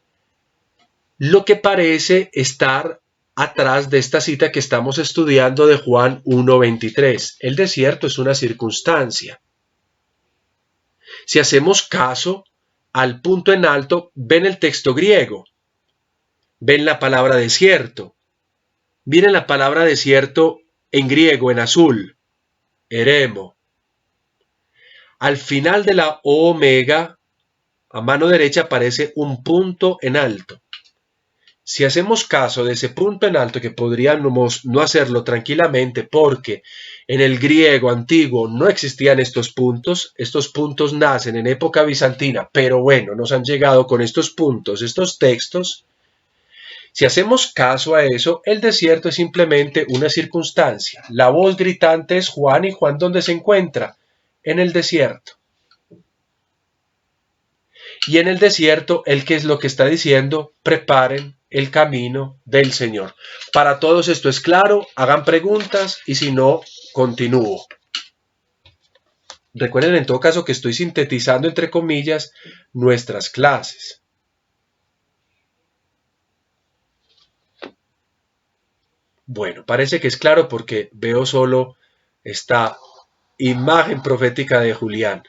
A: lo que parece estar atrás de esta cita que estamos estudiando de Juan 1:23. El desierto es una circunstancia. Si hacemos caso al punto en alto, ven el texto griego, ven la palabra desierto. Miren la palabra desierto en griego, en azul, eremo. Al final de la O omega, a mano derecha aparece un punto en alto. Si hacemos caso de ese punto en alto, que podríamos no hacerlo tranquilamente porque en el griego antiguo no existían estos puntos nacen en época bizantina, pero bueno, nos han llegado con estos puntos, estos textos. Si hacemos caso a eso, el desierto es simplemente una circunstancia. La voz gritante es Juan, y Juan, ¿dónde se encuentra? En el desierto. Y en el desierto, ¿él qué es lo que está diciendo? Preparen el camino del Señor. Para todos esto es claro, hagan preguntas y si no, continúo. Recuerden en todo caso que estoy sintetizando entre comillas nuestras clases. Bueno, parece que es claro porque veo solo esta imagen profética de Julián.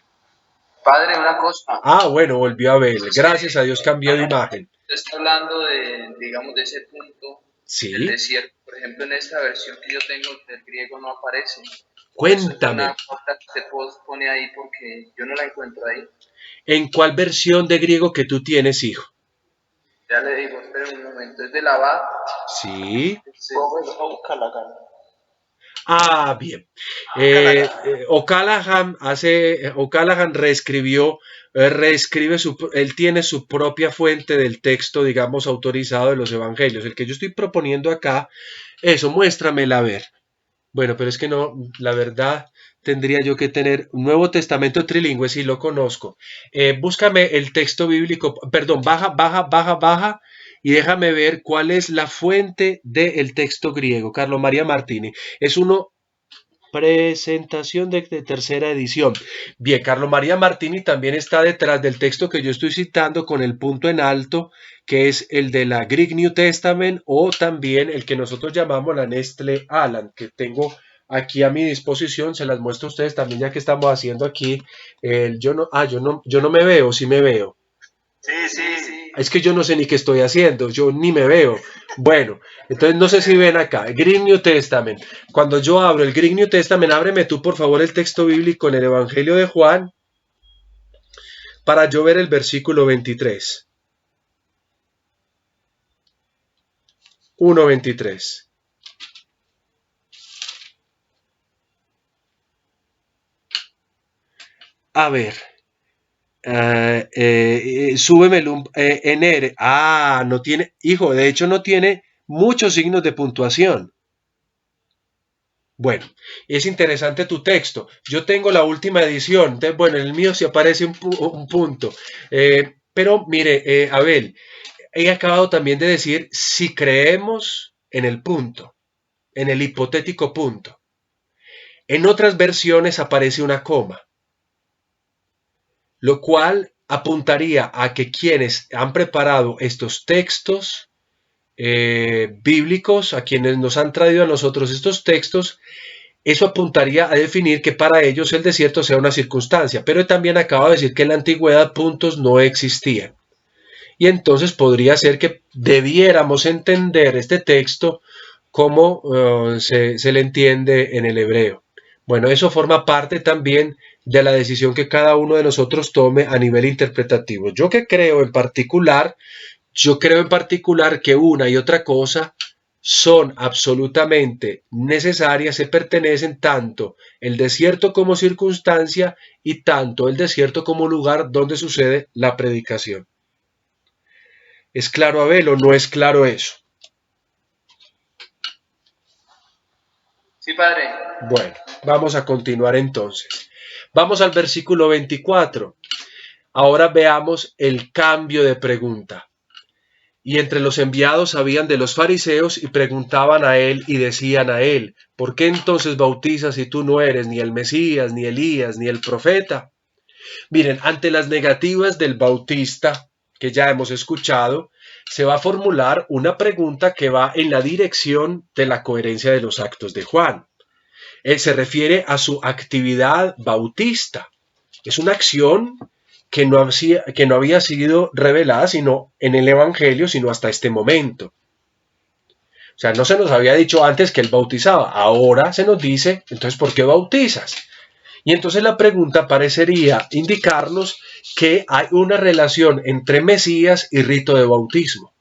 C: Padre, una cosa.
A: Ah, bueno, volvió a ver. Gracias a Dios cambió de imagen.
C: Usted está hablando de, digamos, de ese punto
A: Sí.
C: del desierto. Por ejemplo, en esta versión que yo tengo del griego no aparece.
A: Cuéntame.
C: Una nota que usted pone ahí porque yo no la encuentro ahí.
A: ¿En cuál versión de griego que tú tienes, hijo?
C: Ya le digo, esperen un momento. Es de la BA.
A: Sí.
B: O'Callaghan.
A: Ah, bien. O'Callaghan reescribió, él tiene su propia fuente del texto, digamos, autorizado de los evangelios. El que yo estoy proponiendo acá, eso, muéstramela a ver. Bueno, pero es que no, la verdad, tendría yo que tener un Nuevo Testamento trilingüe, si lo conozco. Búscame el texto bíblico, perdón, baja, y déjame ver cuál es la fuente del texto griego. Carlos María Martínez, es uno, presentación de tercera edición. Bien, Carlos María Martínez también está detrás del texto que yo estoy citando con el punto en alto, que es el de la Greek New Testament o también el que nosotros llamamos la Nestle Aland, que tengo aquí a mi disposición, se las muestro a ustedes también ya que estamos haciendo aquí yo no me veo, sí me veo.
B: Sí.
A: Es que yo no sé ni qué estoy haciendo, yo ni me veo. Bueno, entonces no sé si ven acá, Greek New Testament. Cuando yo abro el Greek New Testament, ábreme tú por favor el texto bíblico en el Evangelio de Juan para yo ver el versículo 23. 1:23. A ver. Súbemelo en R. Ah, no tiene, hijo, de hecho no tiene muchos signos de puntuación. Bueno, es interesante tu texto. Yo tengo la última edición. Entonces, bueno, en el mío sí aparece un punto. Pero mire, Abel, he acabado también de decir si creemos en el punto, en el hipotético punto. En otras versiones aparece una coma, lo cual apuntaría a que quienes han preparado estos textos bíblicos, a quienes nos han traído a nosotros estos textos, eso apuntaría a definir que para ellos el desierto sea una circunstancia, pero también acaba de decir que en la antigüedad puntos no existían. Y entonces podría ser que debiéramos entender este texto como se le entiende en el hebreo. Bueno, eso forma parte también de la decisión que cada uno de nosotros tome a nivel interpretativo. Yo creo en particular que una y otra cosa son absolutamente necesarias, se pertenecen tanto el desierto como circunstancia y tanto el desierto como lugar donde sucede la predicación. ¿Es claro, Abel, o no es claro eso?
C: Sí, padre.
A: Bueno, vamos a continuar entonces. Vamos al versículo 24. Ahora veamos el cambio de pregunta. Y entre los enviados habían de los fariseos y preguntaban a él y decían a él, ¿por qué entonces bautizas si tú no eres ni el Mesías, ni Elías, ni el profeta? Miren, ante las negativas del bautista, que ya hemos escuchado, se va a formular una pregunta que va en la dirección de la coherencia de los actos de Juan. Él se refiere a su actividad bautista. Es una acción que no había sido revelada sino en el Evangelio, sino hasta este momento. O sea, no se nos había dicho antes que él bautizaba. Ahora se nos dice, entonces, ¿por qué bautizas? Y entonces la pregunta parecería indicarnos que hay una relación entre Mesías y rito de bautismo.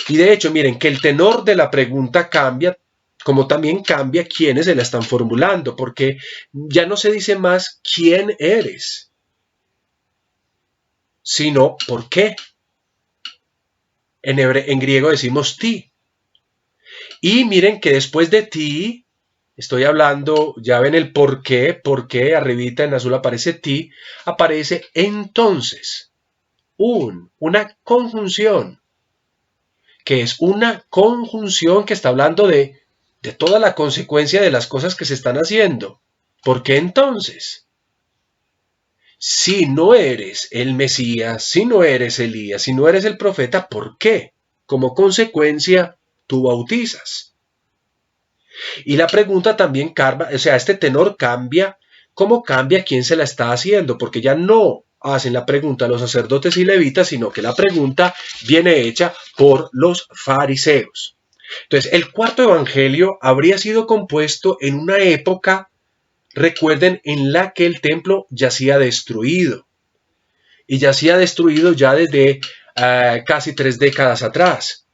A: Y de hecho, miren, que el tenor de la pregunta cambia, como también cambia quienes se la están formulando, porque ya no se dice más quién eres, sino por qué. En griego decimos ti. Y miren que después de ti, estoy hablando, ya ven el por qué, arribita en azul aparece ti, aparece entonces. una conjunción, que es una conjunción que está hablando de toda la consecuencia de las cosas que se están haciendo. ¿Por qué entonces? Si no eres el Mesías, si no eres Elías, si no eres el profeta, ¿por qué? Como consecuencia, tú bautizas. Y la pregunta también cambia, o sea, este tenor cambia. ¿Cómo cambia quién se la está haciendo? Porque ya no hacen la pregunta los sacerdotes y levitas, sino que la pregunta viene hecha por los fariseos. Entonces, el cuarto evangelio habría sido compuesto en una época, recuerden, en la que el templo yacía destruido. Y yacía destruido ya desde casi 3 décadas atrás.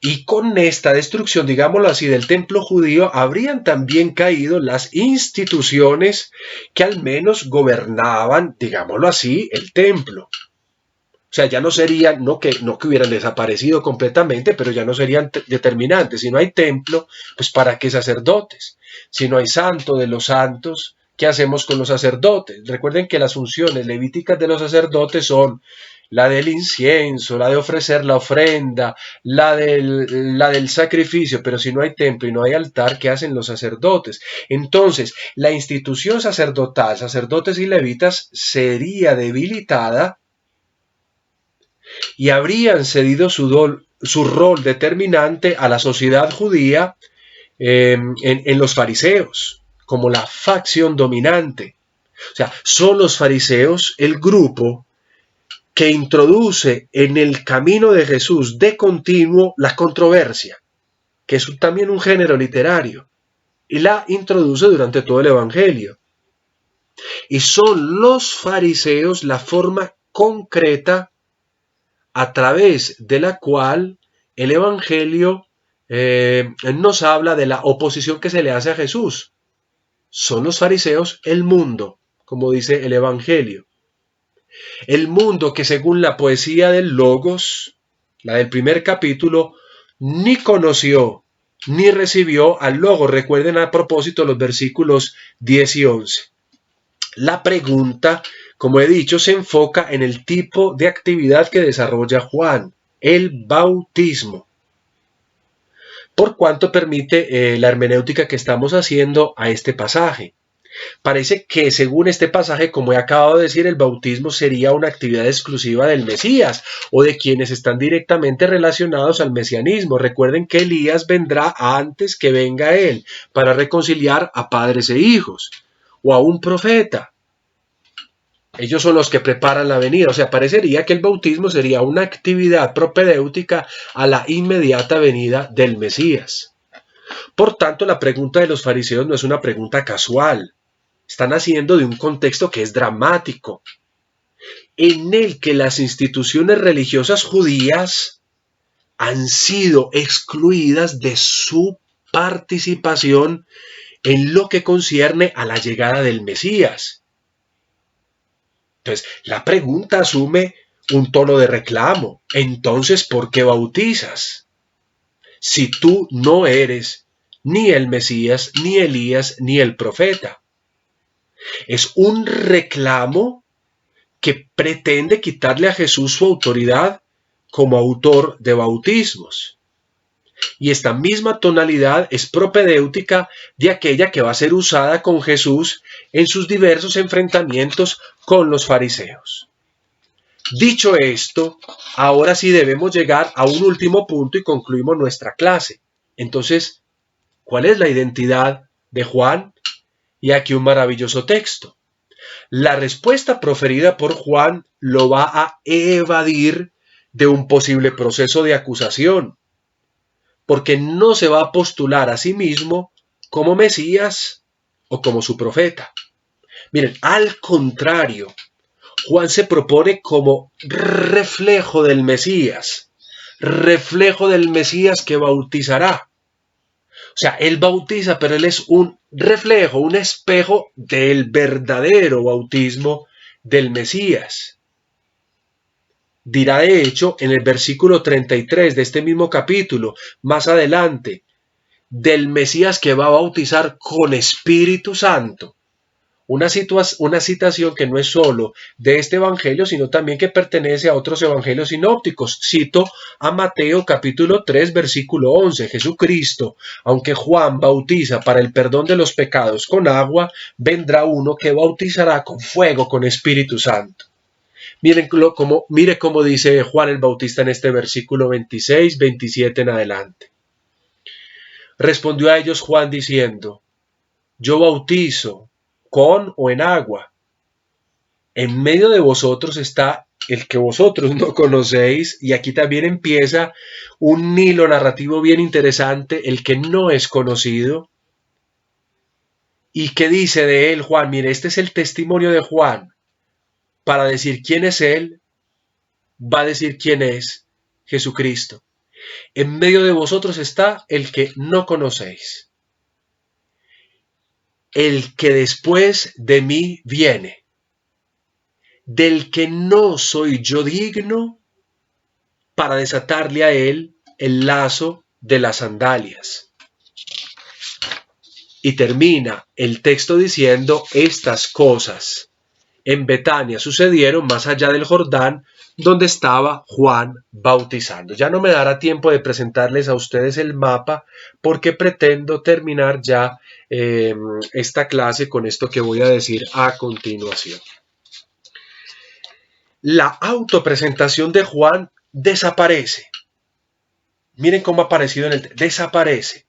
A: Y con esta destrucción, digámoslo así, del templo judío, habrían también caído las instituciones que al menos gobernaban, digámoslo así, el templo. O sea, ya no serían, no que hubieran desaparecido completamente, pero ya no serían determinantes. Si no hay templo, pues ¿para qué sacerdotes? Si no hay santo de los santos, ¿qué hacemos con los sacerdotes? Recuerden que las funciones levíticas de los sacerdotes son la del incienso, la de ofrecer la ofrenda, la del sacrificio, pero si no hay templo y no hay altar, ¿qué hacen los sacerdotes? Entonces, la institución sacerdotal, sacerdotes y levitas, sería debilitada y habrían cedido su rol determinante a la sociedad judía en los fariseos, como la facción dominante. O sea, son los fariseos el grupo que introduce en el camino de Jesús de continuo la controversia, que es también un género literario, y la introduce durante todo el Evangelio. Y son los fariseos la forma concreta a través de la cual el Evangelio nos habla de la oposición que se le hace a Jesús. Son los fariseos el mundo, como dice el Evangelio. El mundo que según la poesía del Logos, la del primer capítulo, ni conoció ni recibió al Logos. Recuerden a propósito los versículos 10 y 11. La pregunta, como he dicho, se enfoca en el tipo de actividad que desarrolla Juan, el bautismo. Por cuanto permite la hermenéutica que estamos haciendo a este pasaje. Parece que según este pasaje, como he acabado de decir, el bautismo sería una actividad exclusiva del Mesías o de quienes están directamente relacionados al mesianismo. Recuerden que Elías vendrá antes que venga él para reconciliar a padres e hijos o a un profeta. Ellos son los que preparan la venida. O sea, parecería que el bautismo sería una actividad propedéutica a la inmediata venida del Mesías. Por tanto, la pregunta de los fariseos no es una pregunta casual. Están haciendo de un contexto que es dramático, en el que las instituciones religiosas judías han sido excluidas de su participación en lo que concierne a la llegada del Mesías. Entonces, la pregunta asume un tono de reclamo. Entonces, ¿por qué bautizas? Si tú no eres ni el Mesías, ni Elías, ni el profeta. Es un reclamo que pretende quitarle a Jesús su autoridad como autor de bautismos. Y esta misma tonalidad es propedéutica de aquella que va a ser usada con Jesús en sus diversos enfrentamientos con los fariseos. Dicho esto, ahora sí debemos llegar a un último punto y concluimos nuestra clase. Entonces, ¿cuál es la identidad de Juan? Y aquí un maravilloso texto. La respuesta proferida por Juan lo va a evadir de un posible proceso de acusación, porque no se va a postular a sí mismo como Mesías o como su profeta. Miren, al contrario, Juan se propone como reflejo del Mesías que bautizará. O sea, él bautiza, pero él es un reflejo, un espejo del verdadero bautismo del Mesías. Dirá de hecho en el versículo 33 de este mismo capítulo, más adelante, del Mesías que va a bautizar con Espíritu Santo. una citación que no es solo de este evangelio, sino también que pertenece a otros evangelios sinópticos. Cito a Mateo capítulo 3, versículo 11. Jesucristo, aunque Juan bautiza para el perdón de los pecados con agua, vendrá uno que bautizará con fuego, con Espíritu Santo. Mire cómo dice Juan el Bautista en este versículo 26, 27 en adelante. Respondió a ellos Juan diciendo: yo bautizo con o en agua. En medio de vosotros está el que vosotros no conocéis, y aquí también empieza un hilo narrativo bien interesante, el que no es conocido. ¿Y qué dice de él Juan? Mire, este es el testimonio de Juan. Para decir quién es él, va a decir quién es Jesucristo. En medio de vosotros está el que no conocéis, el que después de mí viene, del que no soy yo digno para desatarle a él el lazo de las sandalias. Y termina el texto diciendo: estas cosas en Betania sucedieron más allá del Jordán, donde estaba Juan bautizando. Ya no me dará tiempo de presentarles a ustedes el mapa, porque pretendo terminar ya esta clase con esto que voy a decir a continuación. La autopresentación de Juan desaparece. Miren cómo ha aparecido en el texto. Desaparece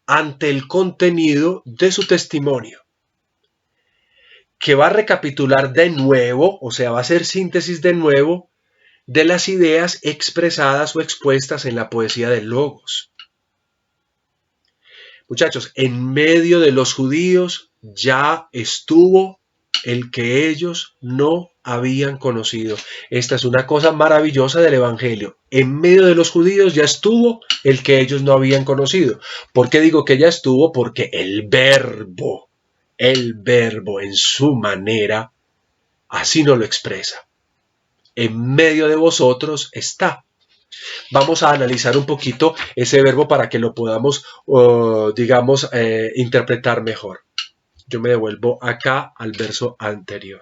A: ante el contenido de su testimonio, que va a recapitular de nuevo, o sea, va a hacer síntesis de nuevo de las ideas expresadas o expuestas en la poesía del Logos. Muchachos, en medio de los judíos ya estuvo el que ellos no habían conocido. Esta es una cosa maravillosa del Evangelio. En medio de los judíos ya estuvo el que ellos no habían conocido. ¿Por qué digo que ya estuvo? Porque el verbo en su manera, así nos lo expresa. En medio de vosotros está. Vamos a analizar un poquito ese verbo para que lo podamos, interpretar mejor. Yo me devuelvo acá al verso anterior.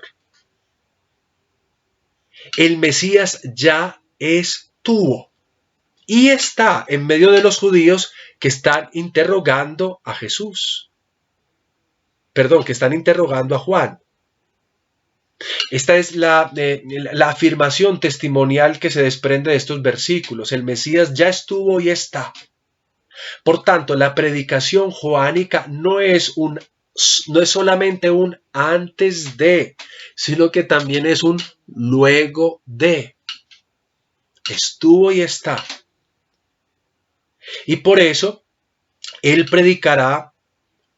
A: El Mesías ya estuvo y está en medio de los judíos que están interrogando a Jesús. Perdón, que están interrogando a Juan. Esta es la afirmación testimonial que se desprende de estos versículos. El Mesías ya estuvo y está. Por tanto, la predicación joánica no es solamente un antes de, sino que también es un luego de. Estuvo y está. Y por eso, él predicará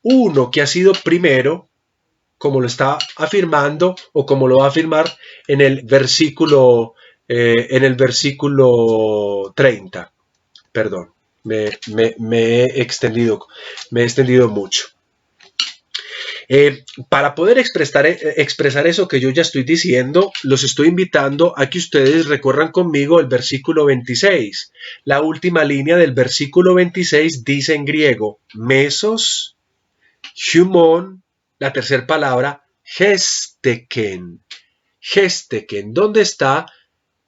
A: uno que ha sido primero, como lo está afirmando o como lo va a afirmar en el versículo 30. Perdón, me he extendido mucho. Para poder expresar eso que yo ya estoy diciendo, los estoy invitando a que ustedes recorran conmigo el versículo 26. La última línea del versículo 26 dice en griego: mesos, humon, la tercera palabra, gesteken. Gesteken. ¿Dónde está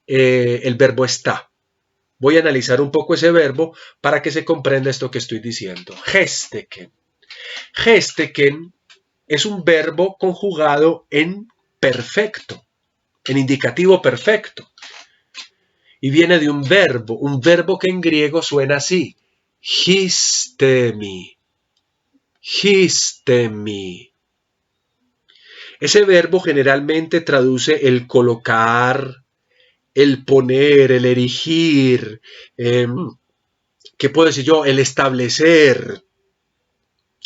A: el verbo está? Voy a analizar un poco ese verbo para que se comprenda esto que estoy diciendo. Gesteken. Gesteken es un verbo conjugado en perfecto, en indicativo perfecto. Y viene de un verbo que en griego suena así: histemi. Histemi. Ese verbo generalmente traduce el colocar, el poner, el erigir, ¿qué puedo decir yo? El establecer,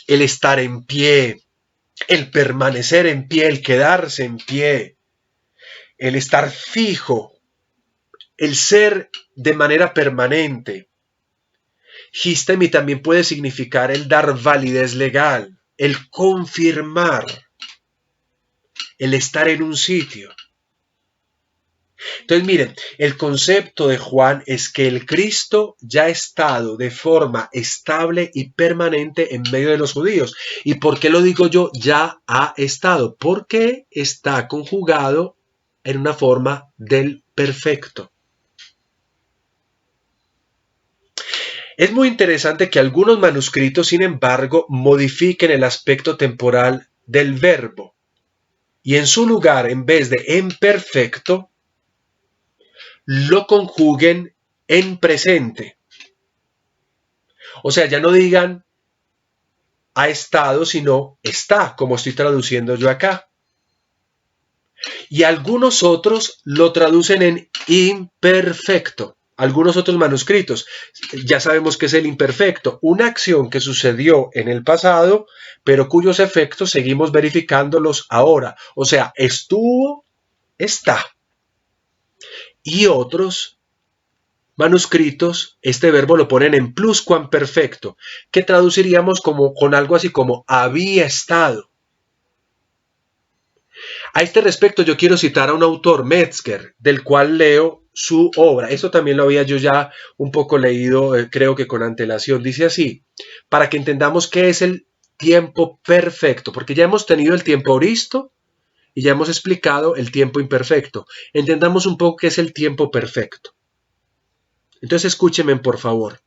A: el estar en pie, el permanecer en pie, el quedarse en pie, el estar fijo, el ser de manera permanente. Histemi también puede significar el dar validez legal, el confirmar, el estar en un sitio. Entonces miren, el concepto de Juan es que el Cristo ya ha estado de forma estable y permanente en medio de los judíos. ¿Y por qué lo digo yo? Ya ha estado. Porque está conjugado en una forma del perfecto. Es muy interesante que algunos manuscritos, sin embargo, modifiquen el aspecto temporal del verbo y en su lugar, en vez de en perfecto, lo conjuguen en presente. O sea, ya no digan ha estado, sino está, como estoy traduciendo yo acá. Y algunos otros lo traducen en imperfecto. Algunos otros manuscritos. Ya sabemos que es el imperfecto, una acción que sucedió en el pasado, pero cuyos efectos seguimos verificándolos ahora. O sea, estuvo, está. Y otros manuscritos, este verbo lo ponen en pluscuamperfecto, que traduciríamos como con algo así como había estado. A este respecto yo quiero citar a un autor, Metzger, del cual leo su obra. Esto también lo había yo ya un poco leído, creo que con antelación. Dice así, para que entendamos qué es el tiempo perfecto, porque ya hemos tenido el tiempo auristo y ya hemos explicado el tiempo imperfecto. Entendamos un poco qué es el tiempo perfecto. Entonces escúchenme, por favor.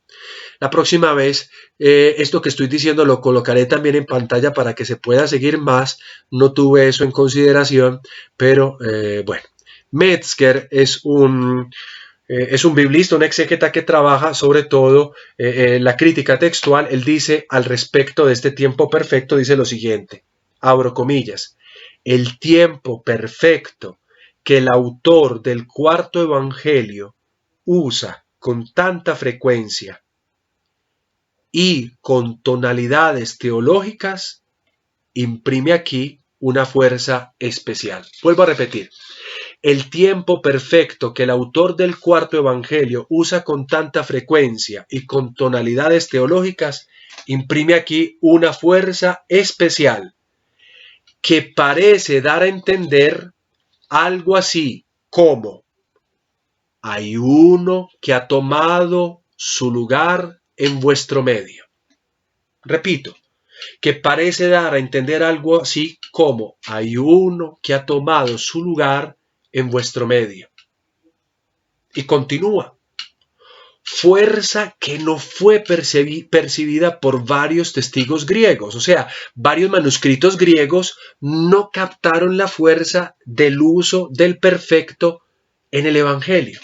A: La próxima vez, esto que estoy diciendo lo colocaré también en pantalla para que se pueda seguir más. No tuve eso en consideración, pero bueno. Metzger es un biblista, un exégeta que trabaja sobre todo la crítica textual. Él dice al respecto de este tiempo perfecto, dice lo siguiente, abro comillas, el tiempo perfecto que el autor del cuarto evangelio usa con tanta frecuencia y con tonalidades teológicas, imprime aquí una fuerza especial. Vuelvo a repetir. El tiempo perfecto que el autor del cuarto evangelio usa con tanta frecuencia y con tonalidades teológicas, imprime aquí una fuerza especial que parece dar a entender algo así como hay uno que ha tomado su lugar en vuestro medio. Repito, que parece dar a entender algo así como hay uno que ha tomado su lugar en vuestro medio. Y continúa. Fuerza que no fue percibida por varios testigos griegos. O sea, varios manuscritos griegos no captaron la fuerza del uso del perfecto en el Evangelio.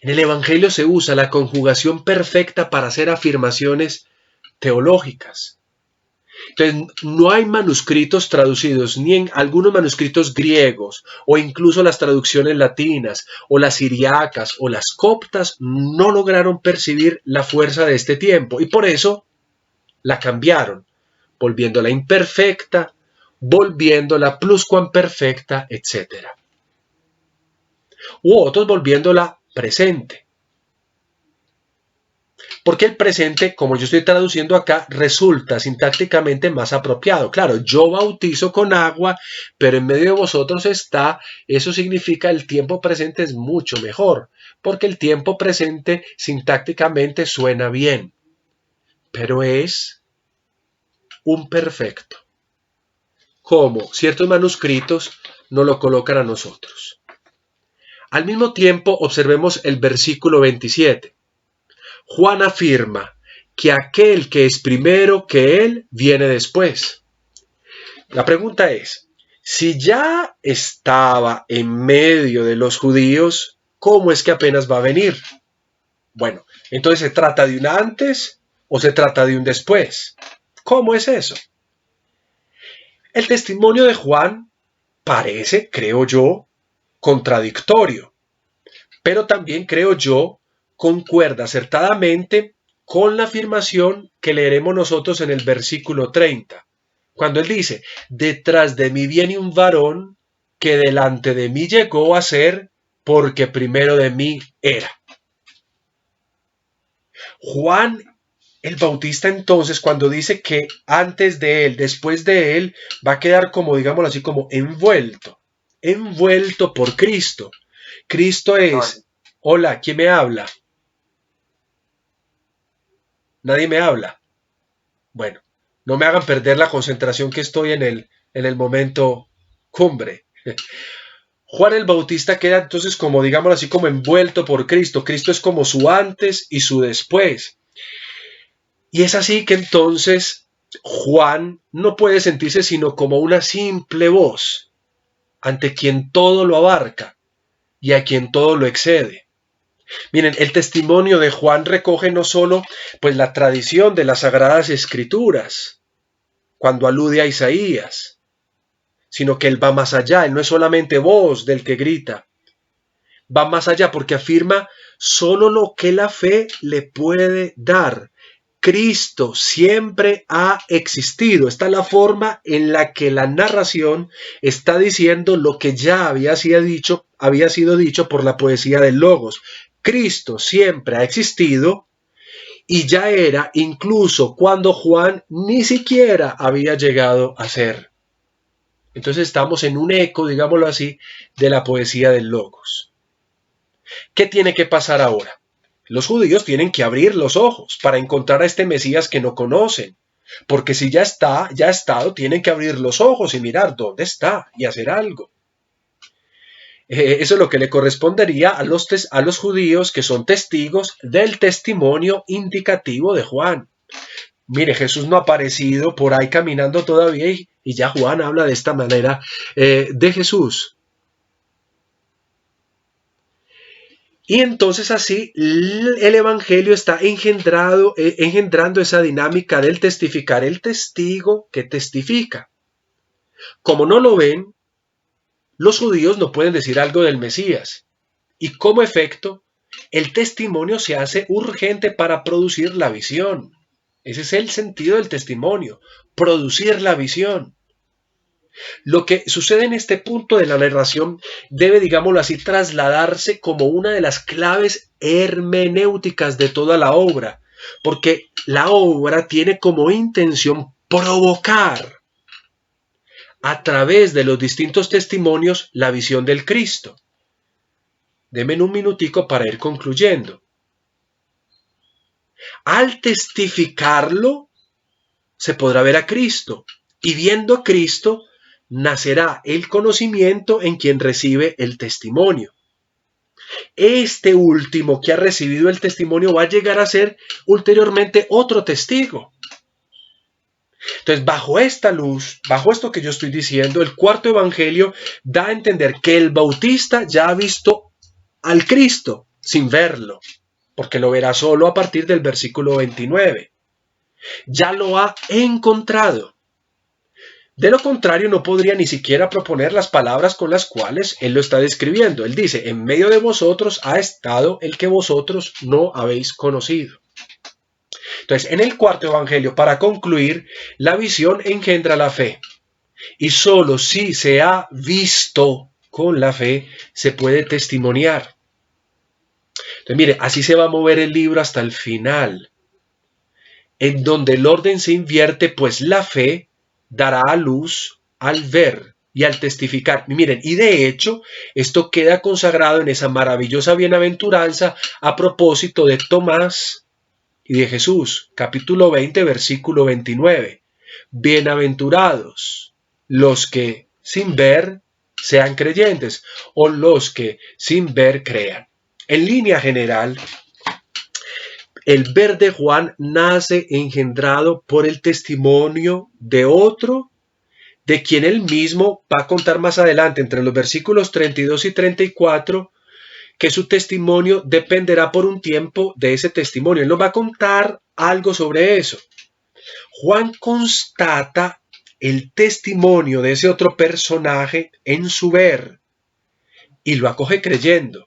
A: En el Evangelio se usa la conjugación perfecta para hacer afirmaciones teológicas. Entonces, no hay manuscritos traducidos, ni en algunos manuscritos griegos, o incluso las traducciones latinas, o las siriacas, o las coptas, no lograron percibir la fuerza de este tiempo, y por eso la cambiaron, volviéndola imperfecta, volviéndola pluscuamperfecta, etc. U otros volviéndola presente. Porque el presente, como yo estoy traduciendo acá, resulta sintácticamente más apropiado. Claro, yo bautizo con agua, pero en medio de vosotros está, eso significa el tiempo presente es mucho mejor, porque el tiempo presente sintácticamente suena bien, pero es un perfecto, como ciertos manuscritos nos lo colocan a nosotros. Al mismo tiempo, observemos el versículo 27. Juan afirma que aquel que es primero que él viene después. La pregunta es, si ya estaba en medio de los judíos, ¿cómo es que apenas va a venir? Bueno, entonces ¿se trata de un antes o se trata de un después? ¿Cómo es eso? El testimonio de Juan parece, creo yo, contradictorio, pero también creo yo concuerda acertadamente con la afirmación que leeremos nosotros en el versículo 30, cuando él dice, detrás de mí viene un varón que delante de mí llegó a ser porque primero de mí era. Juan el Bautista entonces cuando dice que antes de él, después de él, va a quedar como, digámoslo así, como envuelto por Cristo. Cristo es, hola, ¿quién me habla? Nadie me habla. Bueno, no me hagan perder la concentración que estoy en el momento cumbre. Juan el Bautista queda entonces como, digámoslo así, como envuelto por Cristo. Cristo es como su antes y su después. Y es así que entonces Juan no puede sentirse sino como una simple voz ante quien todo lo abarca y a quien todo lo excede. Miren, el testimonio de Juan recoge no solo pues la tradición de las Sagradas Escrituras, cuando alude a Isaías, sino que él va más allá, él no es solamente voz del que grita, va más allá porque afirma solo lo que la fe le puede dar. Cristo siempre ha existido. Esta es la forma en la que la narración está diciendo lo que ya había sido dicho por la poesía del Logos. Cristo siempre ha existido y ya era incluso cuando Juan ni siquiera había llegado a ser. Entonces estamos en un eco, digámoslo así, de la poesía del Logos. ¿Qué tiene que pasar ahora? Los judíos tienen que abrir los ojos para encontrar a este Mesías que no conocen. Porque si ya está, ya ha estado, tienen que abrir los ojos y mirar dónde está y hacer algo. Eso es lo que le correspondería a los judíos que son testigos del testimonio indicativo de Juan. Mire, Jesús no ha aparecido por ahí caminando todavía y ya Juan habla de esta manera de Jesús. Y entonces así el Evangelio está engendrando esa dinámica del testificar, el testigo que testifica. Como no lo ven, los judíos no pueden decir algo del Mesías. Y como efecto, el testimonio se hace urgente para producir la visión. Ese es el sentido del testimonio, producir la visión. Lo que sucede en este punto de la narración debe, digámoslo así, trasladarse como una de las claves hermenéuticas de toda la obra, porque la obra tiene como intención provocar a través de los distintos testimonios la visión del Cristo. Denme un minutico para ir concluyendo. Al testificarlo, se podrá ver a Cristo, y viendo a Cristo, nacerá el conocimiento en quien recibe el testimonio. Este último que ha recibido el testimonio va a llegar a ser ulteriormente otro testigo. Entonces, bajo esta luz, bajo esto que yo estoy diciendo, el cuarto evangelio da a entender que el bautista ya ha visto al Cristo sin verlo, porque lo verá solo a partir del versículo 29. Ya lo ha encontrado. De lo contrario, no podría ni siquiera proponer las palabras con las cuales él lo está describiendo. Él dice, en medio de vosotros ha estado el que vosotros no habéis conocido. Entonces, en el cuarto evangelio, para concluir, la visión engendra la fe. Y solo si se ha visto con la fe, se puede testimoniar. Entonces, mire, así se va a mover el libro hasta el final, en donde el orden se invierte, pues la fe dará a luz al ver y al testificar. Y miren, y de hecho, esto queda consagrado en esa maravillosa bienaventuranza a propósito de Tomás y de Jesús, capítulo 20, versículo 29. Bienaventurados los que sin ver sean creyentes, o los que sin ver crean. En línea general, el ver de Juan nace engendrado por el testimonio de otro, de quien él mismo va a contar más adelante, entre los versículos 32 y 34, que su testimonio dependerá por un tiempo de ese testimonio. Él nos va a contar algo sobre eso. Juan constata el testimonio de ese otro personaje en su ver y lo acoge creyendo.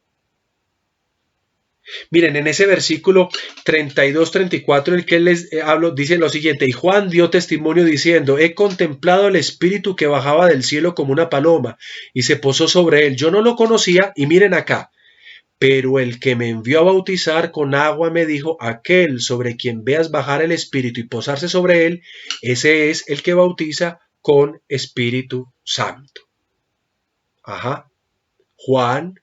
A: Miren, en ese versículo 32-34, el que les hablo, dice lo siguiente: y Juan dio testimonio diciendo, he contemplado el Espíritu que bajaba del cielo como una paloma y se posó sobre él. Yo no lo conocía, y miren acá, pero el que me envió a bautizar con agua me dijo, aquel sobre quien veas bajar el Espíritu y posarse sobre él, ese es el que bautiza con Espíritu Santo. Juan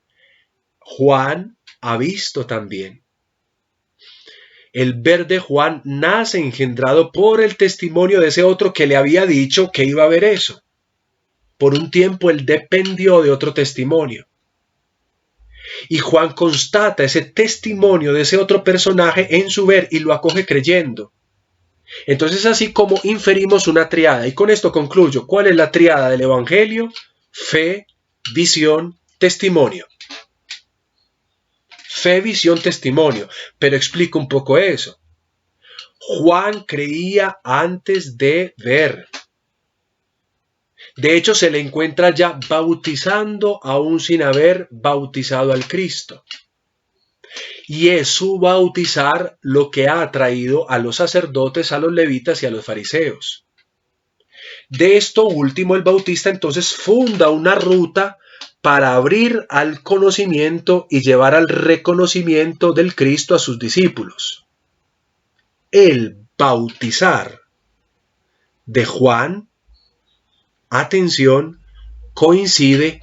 A: Juan ha visto también. El ver de Juan nace engendrado por el testimonio de ese otro que le había dicho que iba a ver eso. Por un tiempo él dependió de otro testimonio. Y Juan constata ese testimonio de ese otro personaje en su ver y lo acoge creyendo. Entonces, así como inferimos una triada, y con esto concluyo, ¿cuál es la triada del Evangelio? Fe, visión, testimonio. Fe, visión, testimonio. Pero explico un poco eso. Juan creía antes de ver. De hecho, se le encuentra ya bautizando aún sin haber bautizado al Cristo. Y es su bautizar lo que ha atraído a los sacerdotes, a los levitas y a los fariseos. De esto último, el bautista entonces funda una ruta para abrir al conocimiento y llevar al reconocimiento del Cristo a sus discípulos. El bautizar de Juan, atención, coincide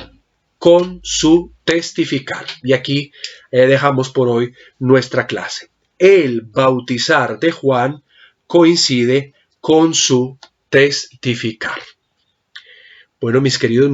A: con su testificar. Y aquí dejamos por hoy nuestra clase. El bautizar de Juan coincide con su testificar. Bueno, mis queridos